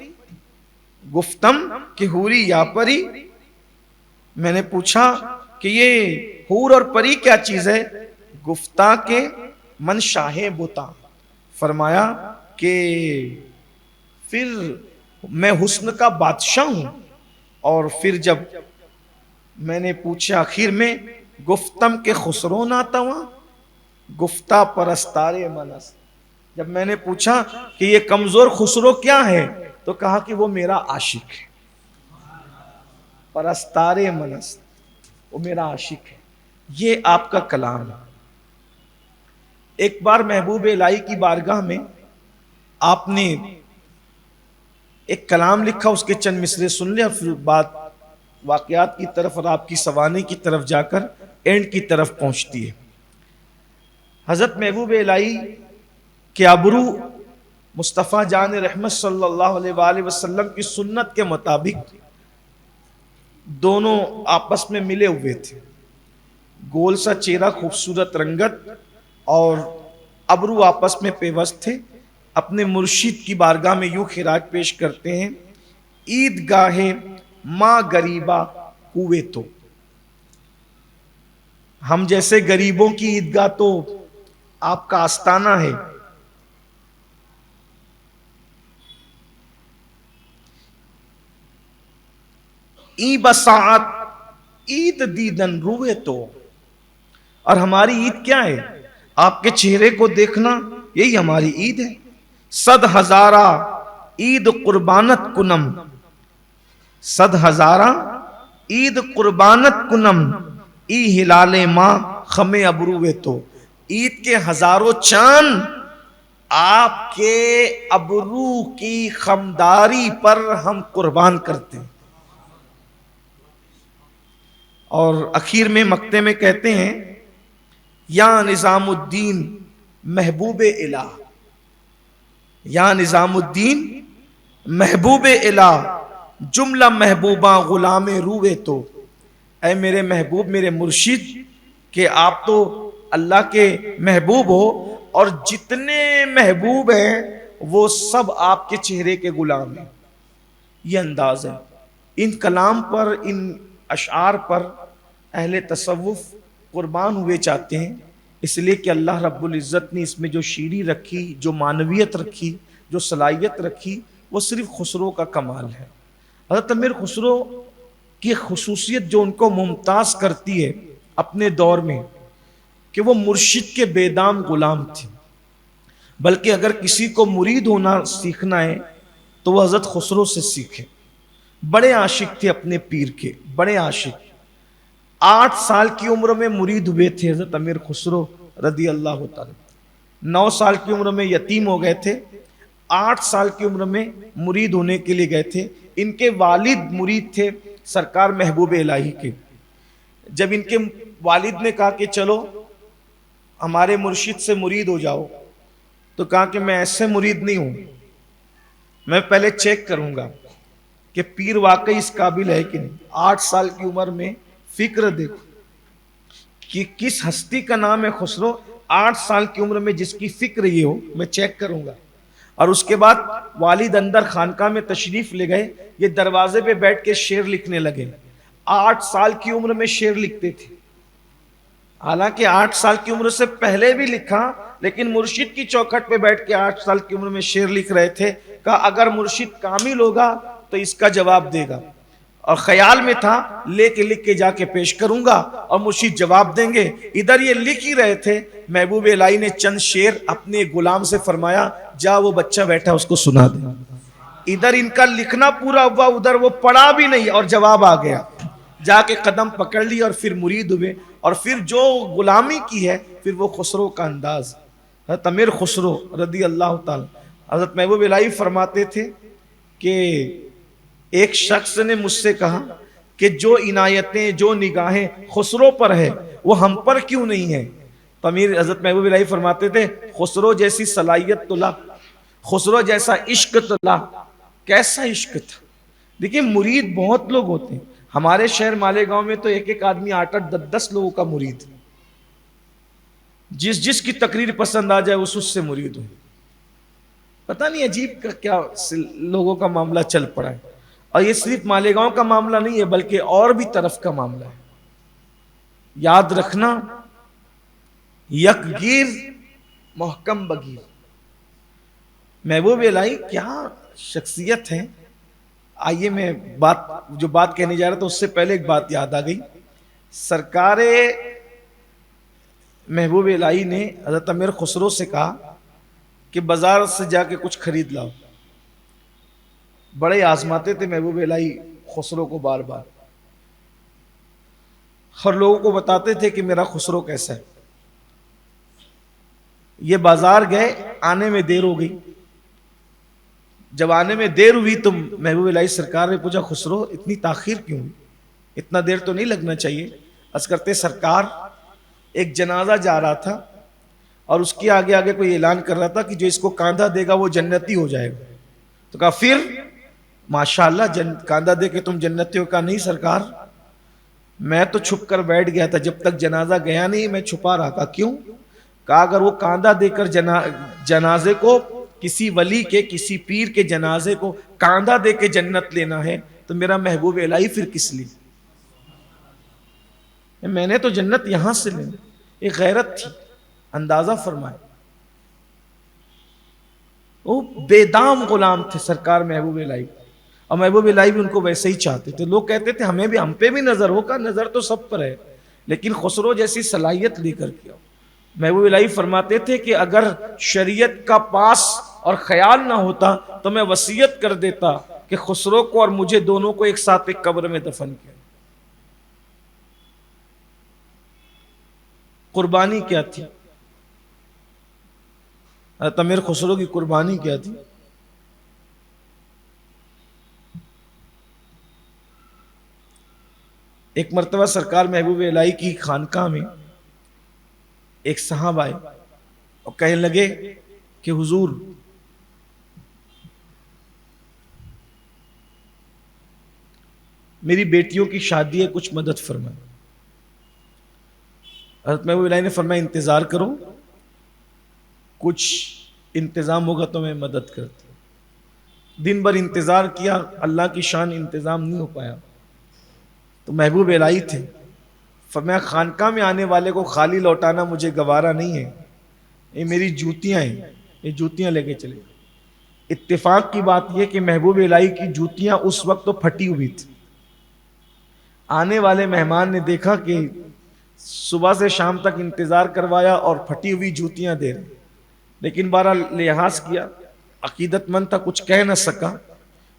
S1: گفتم کہ حوری یا پری، میں نے پوچھا کہ یہ حور اور پری کیا چیز ہے. گفتہ کے من شاہ بتا، فرمایا کہ پھر میں حسن کا بادشاہ ہوں، اور پھر جب میں نے پوچھا آخر میں گفتم کے خسرو ناتا ہوا گفتہ پرستار منس، جب میں نے پوچھا کہ یہ کمزور خسرو کیا ہے تو کہا کہ وہ میرا عاشق ہے، پرستار منس، وہ میرا عاشق ہے۔ یہ آپ کا کلام ہے۔ ایک بار محبوب الہی کی بارگاہ میں آپ نے ایک کلام لکھا، اس کے چند مصرے سن لیا، پھر بات واقعات کی طرف اور آپ کی سوانح کی طرف جا کر اینڈ کی طرف پہنچتی ہے۔ حضرت محبوب الہی کے ابرو مصطفیٰ جان رحمت صلی اللہ علیہ وآلہ وسلم کی سنت کے مطابق دونوں آپس میں ملے ہوئے تھے، گول سا چہرہ، خوبصورت رنگت اور ابرو آپس میں پیوست تھے۔ اپنے مرشد کی بارگاہ میں یوں خراج پیش کرتے ہیں: عید گاہ ماں غریبہ ہوئے تو، ہم جیسے غریبوں کی عیدگاہ تو آپ کا آستانہ ہے، ای بساعت عید دیدن روئے تو، اور ہماری عید کیا ہے؟ آپ کے چہرے کو دیکھنا، یہی ہماری عید ہے۔ صد ہزارہ عید قربانت کنم، صد ہزارہ عید قربانت کنم، ای ہلال ماں خم ابروے تو، عید کے ہزاروں چاند آپ کے ابرو کی خمداری پر ہم قربان کرتے ہیں۔ اور اخیر میں مقطع میں کہتے ہیں: یا نظام الدین محبوب الہ، یا نظام الدین محبوب الہ، جملہ محبوبہ غلام روئے تو، اے میرے محبوب، میرے مرشد، کہ آپ تو اللہ کے محبوب ہو اور جتنے محبوب ہیں وہ سب آپ کے چہرے کے غلام ہیں۔ یہ انداز ہے۔ ان کلام پر، ان اشعار پر اہل تصوف قربان ہوئے چاہتے ہیں، اس لیے کہ اللہ رب العزت نے اس میں جو شیریں رکھی، جو معنویت رکھی، جو صلاحیت رکھی، وہ صرف خسرو کا کمال ہے۔ حضرت امیر خسرو کی خصوصیت جو ان کو ممتاز کرتی ہے اپنے دور میں، کہ وہ مرشد کے بے دام غلام تھے، بلکہ اگر کسی کو مرید ہونا سیکھنا ہے تو وہ حضرت خسرو سے سیکھے۔ بڑے عاشق تھے اپنے پیر کے، بڑے عاشق۔ 8 سال کی عمر میں مرید ہوئے تھے حضرت امیر خسرو رضی اللہ تعالی۔ 9 سال کی عمر میں یتیم ہو گئے تھے، 8 سال کی عمر میں مرید ہونے کے لیے گئے تھے۔ ان کے والد مرید تھے سرکار محبوب الہی کے۔ جب ان کے والد نے کہا کہ چلو ہمارے مرشد سے مرید ہو جاؤ، تو کہا کہ میں ایسے مرید نہیں ہوں، میں پہلے چیک کروں گا کہ پیر واقعی اس قابل ہے کہ نہیں۔ 8 سال کی عمر میں فکر دیکھو کہ کس ہستی کا نام ہے خسرو، 8 سال کی عمر میں جس کی فکر یہ ہو، میں چیک کروں گا۔ اور اس کے بعد والد اندر خانقاہ میں تشریف لے گئے، یہ دروازے پہ بیٹھ کے شعر لکھنے لگے۔ 8 سال کی عمر میں شعر لکھتے تھے، حالانکہ 8 سال کی عمر سے پہلے بھی لکھا، لیکن مرشد کی چوکھٹ پہ بیٹھ کے 8 سال کی عمر میں شعر لکھ رہے تھے۔ کہا اگر مرشد کامل ہوگا تو اس کا جواب دے گا، اور خیال میں تھا لکھ کے جا کے پیش کروں گا اور مرشد جواب دیں گے۔ ادھر یہ لکھ ہی رہے تھے، محبوب الہی نے چند شعر اپنے غلام سے فرمایا جا وہ بچہ بیٹھا اس کو سنا دے۔ ادھر ان کا لکھنا پورا ہوا، ادھر وہ پڑھا بھی نہیں اور جواب آ گیا۔ جا کے قدم پکڑ لی اور پھر مرید ہوئے، اور پھر جو غلامی کی ہے پھر وہ خسرو کا انداز۔ حضرت امیر خسرو رضی اللہ تعالی، حضرت محبوب الہی فرماتے تھے کہ ایک شخص نے مجھ سے کہا کہ جو عنایتیں، جو نگاہیں خسرو پر ہے وہ ہم پر کیوں نہیں ہے؟ تو امیر حضرت محبوب الہی فرماتے تھے خسرو جیسی صلاحیت تو لا، خسرو جیسا عشق تو لا۔ کیسا عشق تھا! دیکھیں مرید بہت لوگ ہوتے ہیں، ہمارے شہر مالیگاؤں میں تو ایک آدمی 8-8 10 لوگوں کا مرید، جس کی تقریر پسند آ جائے اس سے مرید ہو۔ پتہ نہیں عجیب کا کیا لوگوں کا معاملہ چل پڑا ہے، اور یہ صرف مالیگاؤں کا معاملہ نہیں ہے بلکہ اور بھی طرف کا معاملہ ہے۔ یاد رکھنا، یک گیر محکم بگیر۔ محبوب الہی کیا شخصیت ہے! آئیے میں جو بات کہنے جا رہا تھا اس سے پہلے ایک بات یاد آ گئی. سرکار محبوب الہی نے حضرت امیر خسرو سے کہا کہ بازار سے جا کے کچھ خرید لاؤ. بڑے آزماتے تھے محبوب الہی خسرو کو بار بار، ہر لوگوں کو بتاتے تھے کہ میرا خسرو کیسا ہے. یہ بازار گئے، آنے میں دیر ہو گئی. جب آنے میں دیر ہوئی تو محبوب الہی سرکار نے پوچھا خسرو اتنی تاخیر کیوں ہوئی؟ اتنا دیر تو نہیں لگنا چاہیے. عرض کرتے سرکار ایک جنازہ جا رہا تھا اور اس کے آگے آگے کوئی اعلان کر رہا تھا کہ جو اس کو کاندھا دے گا وہ جنتی ہو جائے گا. تو کہا پھر ماشاءاللہ کاندھا دے کے تم جنتی ہو؟ کہا نہیں سرکار، میں تو چھپ کر بیٹھ گیا تھا، جب تک جنازہ گیا نہیں میں چھپا رہا. کہا کیوں؟ کہا اگر وہ کاندھا دے کر جنازے کو، کسی ولی کے، کسی پیر کے جنازے کو کاندھا دے کے جنت لینا ہے تو میرا محبوب الہی پھر کس لیے؟ میں نے تو جنت یہاں سے لینی. ایک غیرت تھی، اندازہ فرمائے. وہ بے دام غلام تھے سرکار محبوب الہی، اور محبوب الہی بھی ان کو ویسے ہی چاہتے تھے. لوگ کہتے تھے ہمیں بھی، ہم پہ بھی نظر ہو. کا نظر تو سب پر ہے، لیکن خسرو جیسی صلاحیت لے کر کیا. محبوب الہی فرماتے تھے کہ اگر شریعت کا پاس اور خیال نہ ہوتا تو میں وصیت کر دیتا کہ خسرو کو اور مجھے دونوں کو ایک ساتھ ایک قبر میں دفن کیا. قربانی کیا تھی حضرت امیر خسرو کی؟ قربانی کیا تھی؟ ایک مرتبہ سرکار محبوب الہی کی خانقاہ میں ایک صاحب آئے اور کہنے لگے کہ حضور میری بیٹیوں کی شادی ہے، کچھ مدد فرمائے. حضرت محبوب الہی نے فرمایا انتظار کرو، کچھ انتظام ہوگا تو میں مدد کرتی. دن بھر انتظار کیا، اللہ کی شان انتظام نہیں ہو پایا. تو محبوب الہی تھے، فرمایا خانقاہ میں آنے والے کو خالی لوٹانا مجھے گوارا نہیں ہے، یہ میری جوتیاں ہیں، یہ جوتیاں لے کے چلے. اتفاق کی بات یہ کہ محبوب الہی کی جوتیاں اس وقت تو پھٹی ہوئی تھی. آنے والے مہمان نے دیکھا کہ صبح سے شام تک انتظار کروایا اور پھٹی ہوئی جوتیاں دے رہے، لیکن بہرحال لحاظ کیا، عقیدت مند تھا، کچھ کہہ نہ سکا.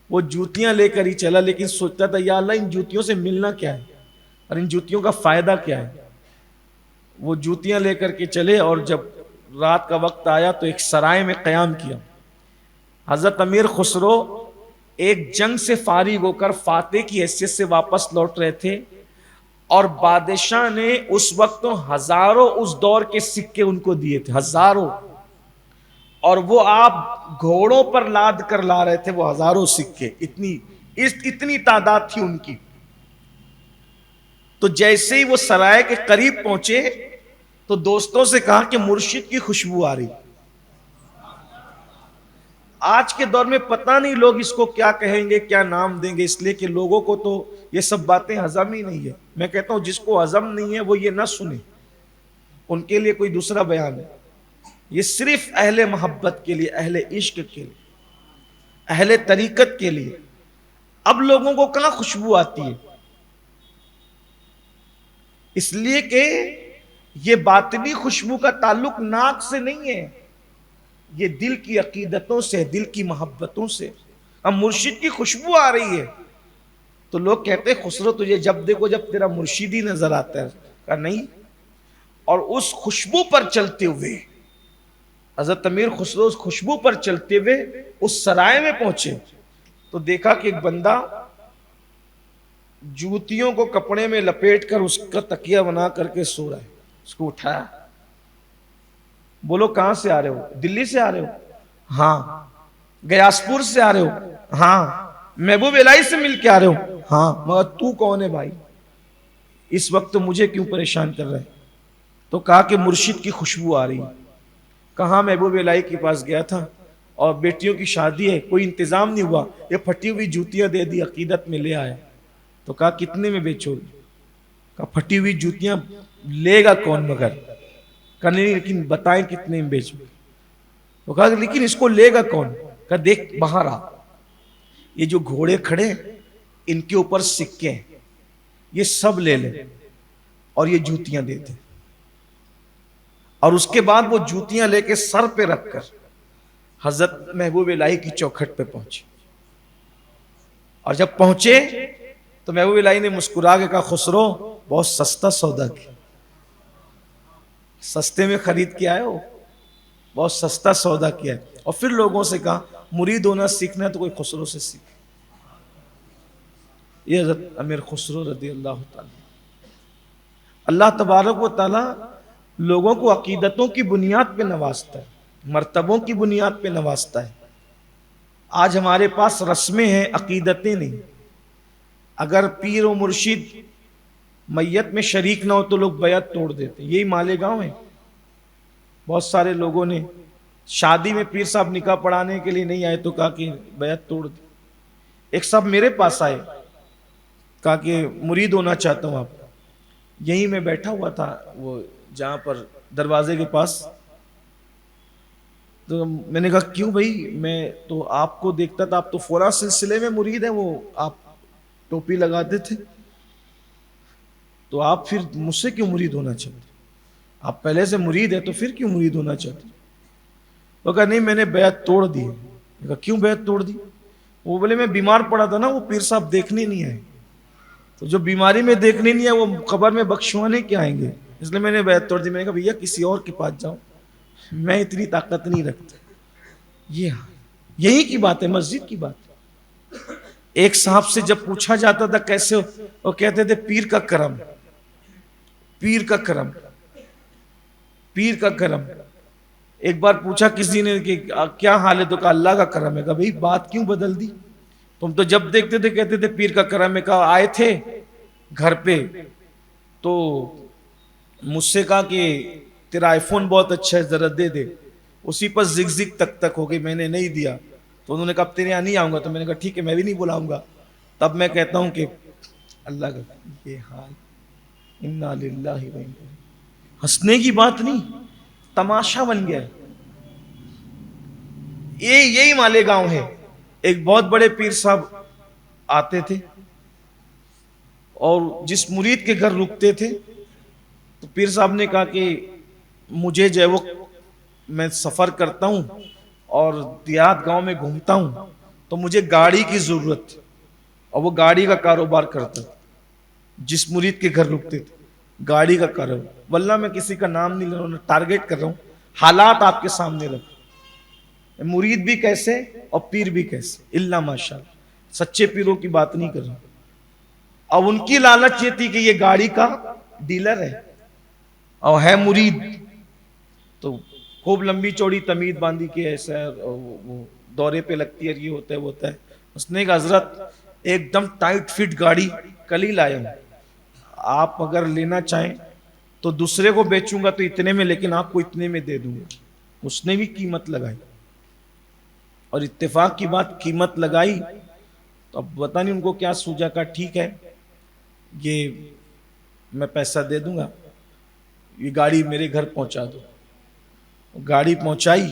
S1: وہ جوتیاں لے کر ہی چلا، لیکن سوچتا تھا یا اللہ ان جوتیوں سے ملنا کیا ہے اور ان جوتیوں کا فائدہ کیا ہے. وہ جوتیاں لے کر کے چلے اور جب رات کا وقت آیا تو ایک سرائے میں قیام کیا. حضرت امیر خسرو ایک جنگ سے فارغ ہو کر فاتح کی حیثیت سے واپس لوٹ رہے تھے، اور بادشاہ نے اس وقت ہزاروں اس دور کے سکے ان کو دیے تھے، ہزاروں، اور وہ آپ گھوڑوں پر لاد کر لا رہے تھے وہ ہزاروں سکے. اتنی تعداد تھی ان کی. تو جیسے ہی وہ سرائے کے قریب پہنچے تو دوستوں سے کہا کہ مرشد کی خوشبو آ رہی. آج کے دور میں پتہ نہیں لوگ اس کو کیا کہیں گے، کیا نام دیں گے، اس لیے کہ لوگوں کو تو یہ سب باتیں ہضم ہی نہیں ہے. میں کہتا ہوں جس کو ہضم نہیں ہے وہ یہ نہ سنے، ان کے لیے کوئی دوسرا بیان ہے. یہ صرف اہل محبت کے لیے، اہل عشق کے لیے، اہل طریقت کے لیے. اب لوگوں کو کہاں خوشبو آتی ہے؟ اس لیے کہ یہ باطنی خوشبو کا تعلق ناک سے نہیں ہے، یہ دل کی عقیدتوں سے، دل کی محبتوں سے. اب مرشد کی خوشبو آ رہی ہے تو لوگ کہتے ہیں خسرو تجھے جب دیکھو جب تیرا مرشد ہی نظر آتا ہے. کہا نہیں. اور اس خوشبو پر چلتے ہوئے حضرت امیر خسرو اس خوشبو پر چلتے ہوئے اس سرائے میں پہنچے تو دیکھا کہ ایک بندہ جوتیوں کو کپڑے میں لپیٹ کر اس کا تکیہ بنا کر کے سو رہا ہے. اس کو اٹھایا، بولو کہاں سے آ رہے ہو؟ دلی سے آ رہے ہو؟ ہاں. گیاسپور سے آ رہے ہو؟ ہاں. محبوب الہی سے مل کے آ رہے ہو؟ ہاں. مگر تو کون ہے بھائی؟ اس وقت مجھے کیوں پریشان کر رہے ہیں؟ تو کہا کہ مرشد کی خوشبو آ رہی. کہاں؟ محبوب الہی کے پاس گیا تھا اور بیٹیوں کی شادی ہے، کوئی انتظام نہیں ہوا، یہ پھٹی ہوئی جوتیاں دے دی، عقیدت میں لے آیا. تو کہا کتنے میں بیچو گے؟ کہا پھٹی ہوئی جوتیاں لے گا کون مگر؟ کہا نہیں لیکن بتائیں کتنے میں بیچو. تو کہا لیکن اس کو لے گا کون؟ کہا دیکھ باہر آ. یہ جو گھوڑے کھڑے ان کے اوپر سکے ہیں، یہ سب لے لیں اور یہ جوتیاں دے دیں. اور اس کے بعد وہ جوتیاں لے کے سر پہ رکھ کر حضرت محبوب الہی کی چوکھٹ پہ پہنچے. اور جب پہنچے تو محبوب الہی نے مسکرا کے کہا خسرو بہت سستا سودا کیا، سستے میں خرید کے آئے ہو، بہت سستا سودا کیا ہے. اور پھر لوگوں سے کہا مرید ہونا سیکھنا ہے تو کوئی خسرو سے سیکھ. یہ حضرت امیر خسرو رضی اللہ تعالی. اللہ تبارک و تعالی لوگوں کو عقیدتوں کی بنیاد پہ نوازتا ہے، مرتبوں کی بنیاد پہ نوازتا ہے. آج ہمارے پاس رسمیں ہیں، عقیدتیں نہیں. اگر پیر و مرشد میت میں شریک نہ ہو تو لوگ بیعت توڑ دیتے. یہی مالیگاؤں ہے. بہت سارے لوگوں نے شادی میں پیر صاحب نکاح پڑھانے کے لیے نہیں آئے تو کہا کہ بیعت توڑ دی. ایک صاحب میرے پاس آئے، کہا کہ مرید ہونا چاہتا ہوں آپ. یہیں میں بیٹھا ہوا تھا وہ جہاں پر دروازے کے پاس. تو میں نے کہا کیوں بھائی، میں تو آپ کو دیکھتا تھا، آپ تو فلاں سلسلے میں مرید ہیں، وہ آپ ٹوپی لگاتے تھے، تو آپ پھر مجھ سے کیوں مرید ہونا چاہتے؟ آپ پہلے سے مرید ہے تو پھر کیوں مرید ہونا چاہتے؟ وہ کہا نہیں میں نے بیعت توڑ دی. میں کہا کیوں بیعت توڑ دی؟ وہ بولے میں بیمار پڑا تھا نا، وہ پیر صاحب دیکھنے نہیں آئے، تو جو بیماری میں دیکھنے نہیں آئے وہ قبر میں بخشوانے کیا آئیں گے، اس لیے میں نے بیعت توڑ دی. میں نے کہا بھیا کسی اور کے پاس جاؤ، میں اتنی طاقت نہیں رکھتا. یہی کی بات ہے، مسجد کی بات ہے. ایک صاحب سے جب پوچھا جاتا تھا کیسے ہو، وہ کہتے تھے پیر کا کرم، پیر کا کرم، پیر کا کرم. ایک بار پوچھا کسی نے کہ کیا حال ہے، تو کہا اللہ کا کرم ہے. کہا بھئی بات کیوں بدل دی؟ تم تو جب دیکھتے تھے کہتے تھے پیر کا کرم ہے. کہا آئے تھے گھر پہ تو مجھ سے کہا کہ تیرا آئی فون بہت اچھا ہے ذرا دے دے. اسی پر زگ زگ تک تک ہو گئی، میں نے نہیں دیا. تو انہوں نے کہا اب تیرے یہاں نہیں آؤں گا. تو میں نے کہا ٹھیک ہے میں بھی نہیں بلاؤں گا. تب میں کہتا ہوں کہ اللہ کا یہ حال، انا للہ و انا الیہ راجعون. ہنسنے کی بات نہیں، تماشا بن گیا. یہی مالیگاؤں ہے. ایک بہت بڑے پیر صاحب آتے تھے اور جس مرید کے گھر رکتے تھے تو پیر صاحب نے کہا کہ مجھے جو ہے وہ میں سفر کرتا ہوں اور دیہات گاؤں میں گھومتا ہوں تو مجھے گاڑی کی ضرورت، اور وہ گاڑی کا کاروبار کرتا تھا. جس مرید کے گھر رکتے تھے گاڑی کا کاروبار. واللہ میں کسی کا نام نہیں لے رہا ہوں، ٹارگیٹ کر رہا ہوں، حالات آپ کے سامنے رکھ. مرید بھی کیسے اور پیر بھی کیسے، اللہ ماشاءاللہ سچے پیروں کی بات نہیں کر رہا. اب ان کی لالچ یہ تھی کہ یہ گاڑی کا ڈیلر ہے اور ہے مرید، تو خوب لمبی چوڑی تمید باندھی کے ایسا وہ دورے پہ لگتی ہے، یہ ہوتا ہے وہ ہوتا ہے. اس نے کہا حضرت ایک دم ٹائٹ فٹ گاڑی کل ہی لایا ہوں، آپ اگر لینا چاہیں تو دوسرے کو بیچوں گا تو اتنے میں، لیکن آپ کو اتنے میں دے دوں گا. اس نے بھی قیمت لگائی اور اتفاق کی بات قیمت لگائی تو اب پتہ نہیں ان کو کیا سوجا. کا ٹھیک ہے یہ میں پیسہ دے دوں گا، یہ گاڑی میرے گھر پہنچا دو. گاڑی پہنچائی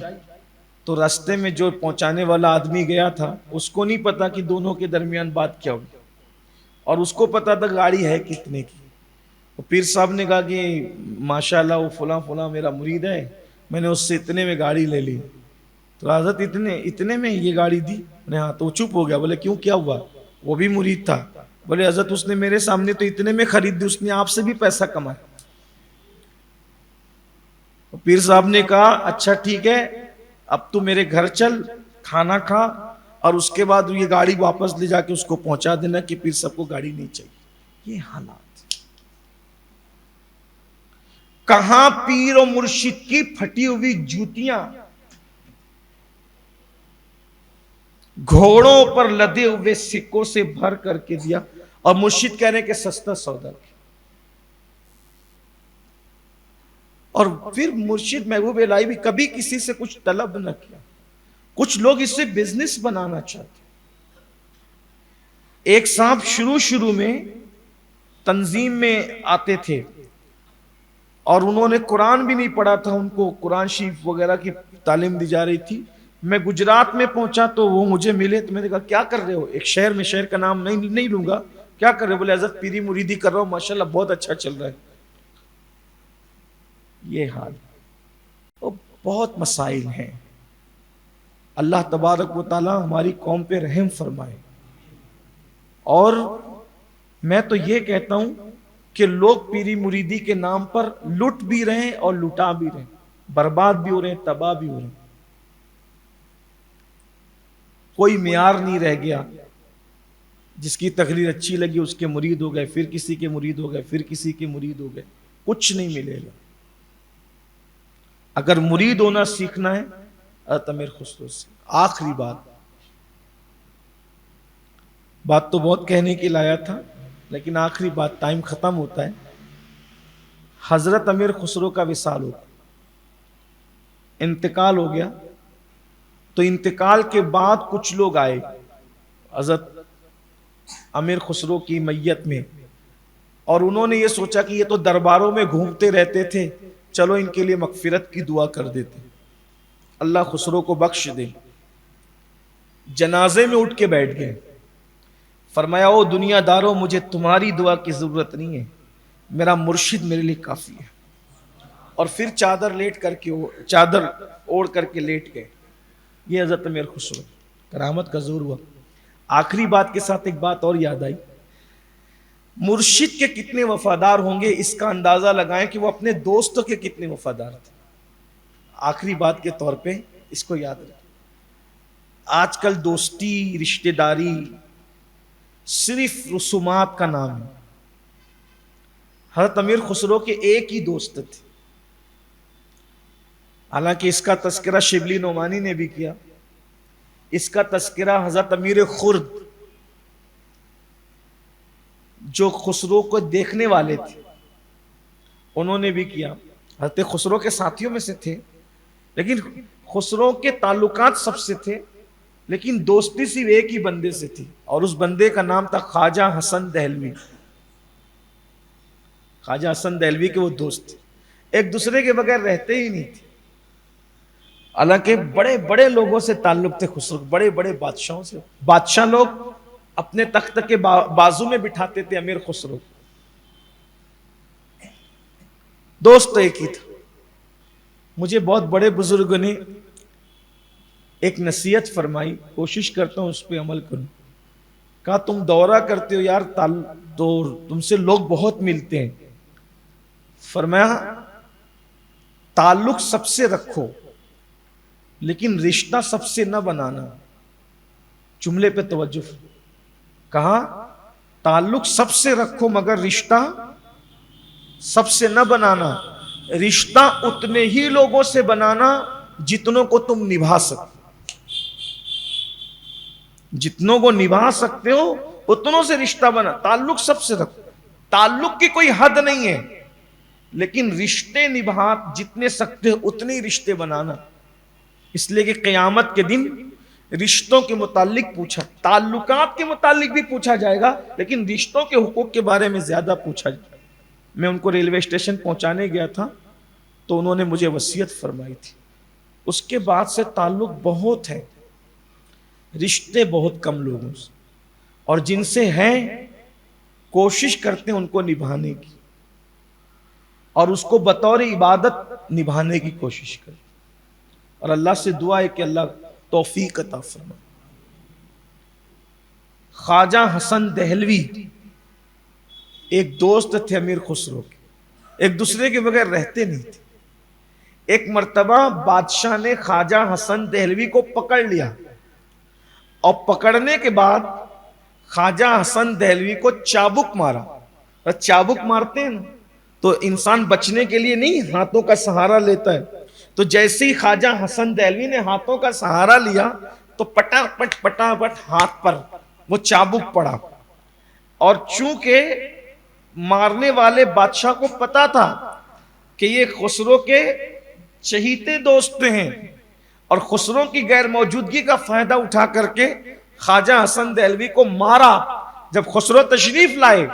S1: تو راستے میں جو پہنچانے والا آدمی گیا تھا اس کو نہیں پتا کہ دونوں کے درمیان بات کیا ہوئی، اور اس کو پتا تھا گاڑی ہے کتنے کی. پیر صاحب نے کہا کہ ماشاءاللہ وہ فلاں فلاں میرا مرید ہے، میں نے اس سے اتنے میں گاڑی لے لی. تو حضرت اتنے میں یہ گاڑی دی؟ ہاں. تو چپ ہو گیا. بولے کیوں کیا ہوا؟ وہ بھی مرید تھا. بولے حضرت اس نے میرے سامنے تو اتنے میں خرید دی، اس نے آپ سے بھی پیسہ کمایا. پیر صاحب نے کہا اچھا ٹھیک ہے اب تو میرے گھر چل، کھانا کھا، اور اس کے بعد یہ گاڑی واپس لے جا کے اس کو پہنچا دینا کہ پیر صاحب کو گاڑی نہیں چاہیے. یہ حالات کہاں پیر و مرشد کی پھٹی ہوئی جوتیاں گھوڑوں پر لدے ہوئے سکوں سے بھر کر کے دیا، اور مرشد کہہ رہے کہ سستا سودا کیا. اور پھر مرشد محبوب الہی بھی کبھی کسی سے کچھ طلب نہ کیا. کچھ لوگ اس سے بزنس بنانا چاہتے. ایک صاحب شروع میں تنظیم میں آتے تھے اور انہوں نے قرآن بھی نہیں پڑھا تھا، ان کو قرآن شریف وغیرہ کی تعلیم دی جا رہی تھی. میں گجرات میں پہنچا تو وہ مجھے ملے تو میں نے کہا کیا کر رہے ہو؟ ایک شہر میں، شہر کا نام نہیں لوں گا، کیا کر رہے ہو؟ بولے حضرت پیری مریدی کر رہا ہوں، ماشاءاللہ بہت اچھا چل رہا ہے۔ یہ حال بہت مسائل ہیں۔ اللہ تبارک و تعالی ہماری قوم پہ رحم فرمائے۔ اور میں تو یہ کہتا ہوں کہ لوگ پیری مریدی کے نام پر لٹ بھی رہے ہیں اور لٹا بھی رہے ہیں، برباد بھی ہو رہے ہیں، تباہ بھی ہو رہے ہیں۔ کوئی معیار نہیں رہ گیا۔ جس کی تقریر اچھی لگی اس کے مرید ہو گئے، پھر کسی کے مرید ہو گئے، پھر کسی کے مرید ہو گئے، کچھ نہیں ملے گا۔ اگر مرید ہونا سیکھنا ہے حضرت امیر خسرو سے۔ آخری بات تو بہت کہنے کے لایا تھا، لیکن آخری بات، ٹائم ختم ہوتا ہے۔ حضرت امیر خسرو کا وصال ہو، انتقال ہو گیا، تو انتقال کے بعد کچھ لوگ آئے حضرت امیر خسرو کی میت میں، اور انہوں نے یہ سوچا کہ یہ تو درباروں میں گھومتے رہتے تھے، چلو ان کے لیے مغفرت کی دعا کر دیتے، اللہ خسرو کو بخش دے۔ جنازے میں اٹھ کے بیٹھ گئے، فرمایا او دنیا داروں، مجھے تمہاری دعا کی ضرورت نہیں ہے، میرا مرشد میرے لیے کافی ہے۔ اور پھر چادر اوڑھ کر کے لیٹ گئے۔ یہ حضرت امیر خسرو، کرامت کا ظہور ہوا۔ آخری بات کے ساتھ ایک بات اور یاد آئی، مرشد کے کتنے وفادار ہوں گے اس کا اندازہ لگائیں کہ وہ اپنے دوستوں کے کتنے وفادار تھے۔ آخری بات کے طور پہ اس کو یاد رکھیں۔ آج کل دوستی، رشتہ داری صرف رسومات کا نام ہے۔ حضرت امیر خسرو کے ایک ہی دوست تھے، حالانکہ اس کا تذکرہ شبلی نعمانی نے بھی کیا، اس کا تذکرہ حضرت امیر خرد جو خسرو کو دیکھنے والے تھے انہوں نے بھی کیا۔ حضرت خسرو کے ساتھیوں میں سے تھے، لیکن خسرو کے تعلقات سب سے تھے، لیکن دوستی صرف ایک ہی بندے سے تھی، اور اس بندے کا نام تھا خواجہ حسن دہلوی۔ خواجہ حسن دہلوی کے وہ دوست تھے، ایک دوسرے کے بغیر رہتے ہی نہیں تھے۔ حالانکہ بڑے بڑے لوگوں سے تعلق تھے خسرو، بڑے بڑے بادشاہوں سے۔ بادشاہ لوگ اپنے تخت کے بازو میں بٹھاتے تھے امیر خسرو، دوست ایک ہی تھا۔ مجھے بہت بڑے بزرگوں نے ایک نصیحت فرمائی، کوشش کرتا ہوں اس پہ عمل کروں۔ کہا تم دورہ کرتے ہو یار، تم سے لوگ بہت ملتے ہیں، فرمایا تعلق سب سے رکھو لیکن رشتہ سب سے نہ بنانا۔ جملے پہ توجہ۔ کہا تعلق سب سے رکھو مگر رشتہ سب سے نہ بنانا، رشتہ اتنے ہی لوگوں سے بنانا جتنوں کو تم نبھا سکتے، جتنوں کو نبھا سکتے ہو اتنوں سے رشتہ بنا۔ تعلق سب سے رکھو، تعلق کی کوئی حد نہیں ہے، لیکن رشتے نبھا جتنے سکتے ہو اتنے ہی رشتے بنانا۔ اس لیے کہ قیامت کے دن رشتوں کے متعلق پوچھا، تعلقات کے متعلق بھی پوچھا جائے گا، لیکن رشتوں کے حقوق کے بارے میں زیادہ پوچھا جائے گا۔ میں ان کو ریلوے اسٹیشن پہنچانے گیا تھا تو انہوں نے مجھے وصیت فرمائی تھی، اس کے بعد سے تعلق بہت ہے، رشتے بہت کم لوگوں سے، اور جن سے ہیں کوشش کرتے ہیں ان کو نبھانے کی، اور اس کو بطور عبادت نبھانے کی کوشش کریں۔ اور اللہ سے دعا ہے کہ اللہ توفیق عطا فرمائے۔ خواجہ حسن دہلوی ایک دوست تھے امیر خسرو کے، ایک دوسرے کے بغیر رہتے نہیں تھے۔ ایک مرتبہ بادشاہ نے خواجہ حسن دہلوی کو پکڑ لیا، اور پکڑنے کے بعد خواجہ حسن دہلوی کو چابک مارا۔ اور چابک مارتے ہیں نا تو انسان بچنے کے لیے نہیں ہاتھوں کا سہارا لیتا ہے، تو جیسے ہی خواجہ حسن دہلوی نے ہاتھوں کا سہارا لیا تو پٹا پٹ ہاتھ پر وہ چابک پڑا۔ اور چونکہ مارنے والے بادشاہ کو پتا تھا کہ یہ خسرو کے چہیتے دوست ہیں، اور خسرو کی غیر موجودگی کا فائدہ اٹھا کر کے خواجہ حسن دہلوی کو مارا۔ جب خسرو تشریف لائے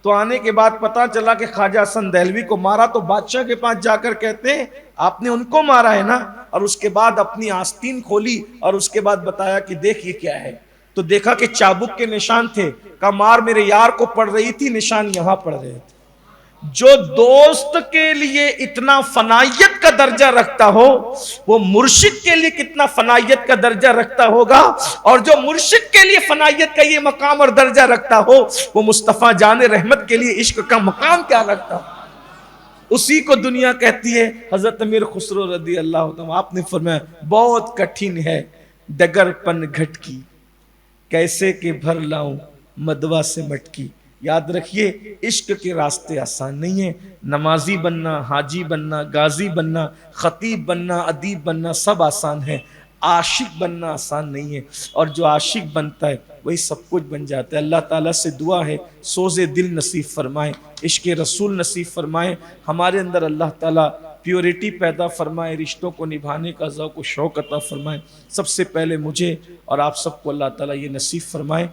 S1: تو آنے کے بعد پتا چلا کہ خواجہ حسن دہلوی کو مارا، تو بادشاہ کے پاس جا کر کہتے ہیں آپ نے ان کو مارا ہے نا؟ اور اس کے بعد اپنی آستین کھولی اور اس کے بعد بتایا کہ دیکھ یہ کیا ہے، تو دیکھا کہ چابک کے نشان تھے، کہا مار میرے یار کو پڑ رہی تھی، نشان یہاں پڑ رہے تھے۔ جو دوست کے لیے اتنا فنائیت کا درجہ رکھتا ہو وہ مرشد کے لیے کتنا فنائیت کا درجہ رکھتا ہوگا، اور جو مرشد کے لیے فنائیت کا یہ مقام اور درجہ رکھتا ہو وہ مصطفیٰ جان رحمت کے لیے عشق کا مقام کیا رکھتا ہو۔ اسی کو دنیا کہتی ہے۔ حضرت امیر خسرو رضی اللہ عنہ آپ نے فرمایا بہت کٹھن ہے ڈگر پن گھٹ کی، کیسے کہ بھر لاؤں مدوا سے مٹکی۔ یاد رکھیے عشق کے راستے آسان نہیں ہیں، نمازی بننا، حاجی بننا، غازی بننا، خطیب بننا، ادیب بننا سب آسان ہے، عاشق بننا آسان نہیں ہے، اور جو عاشق بنتا ہے وہی سب کچھ بن جاتا ہے۔ اللہ تعالیٰ سے دعا ہے سوز دل نصیب فرمائے، عشق رسول نصیب فرمائے، ہمارے اندر اللہ تعالیٰ پیورٹی پیدا فرمائے، رشتوں کو نبھانے کا ذوق و شوق عطا فرمائے۔ سب سے پہلے مجھے اور آپ سب کو اللہ تعالیٰ یہ نصیب فرمائے۔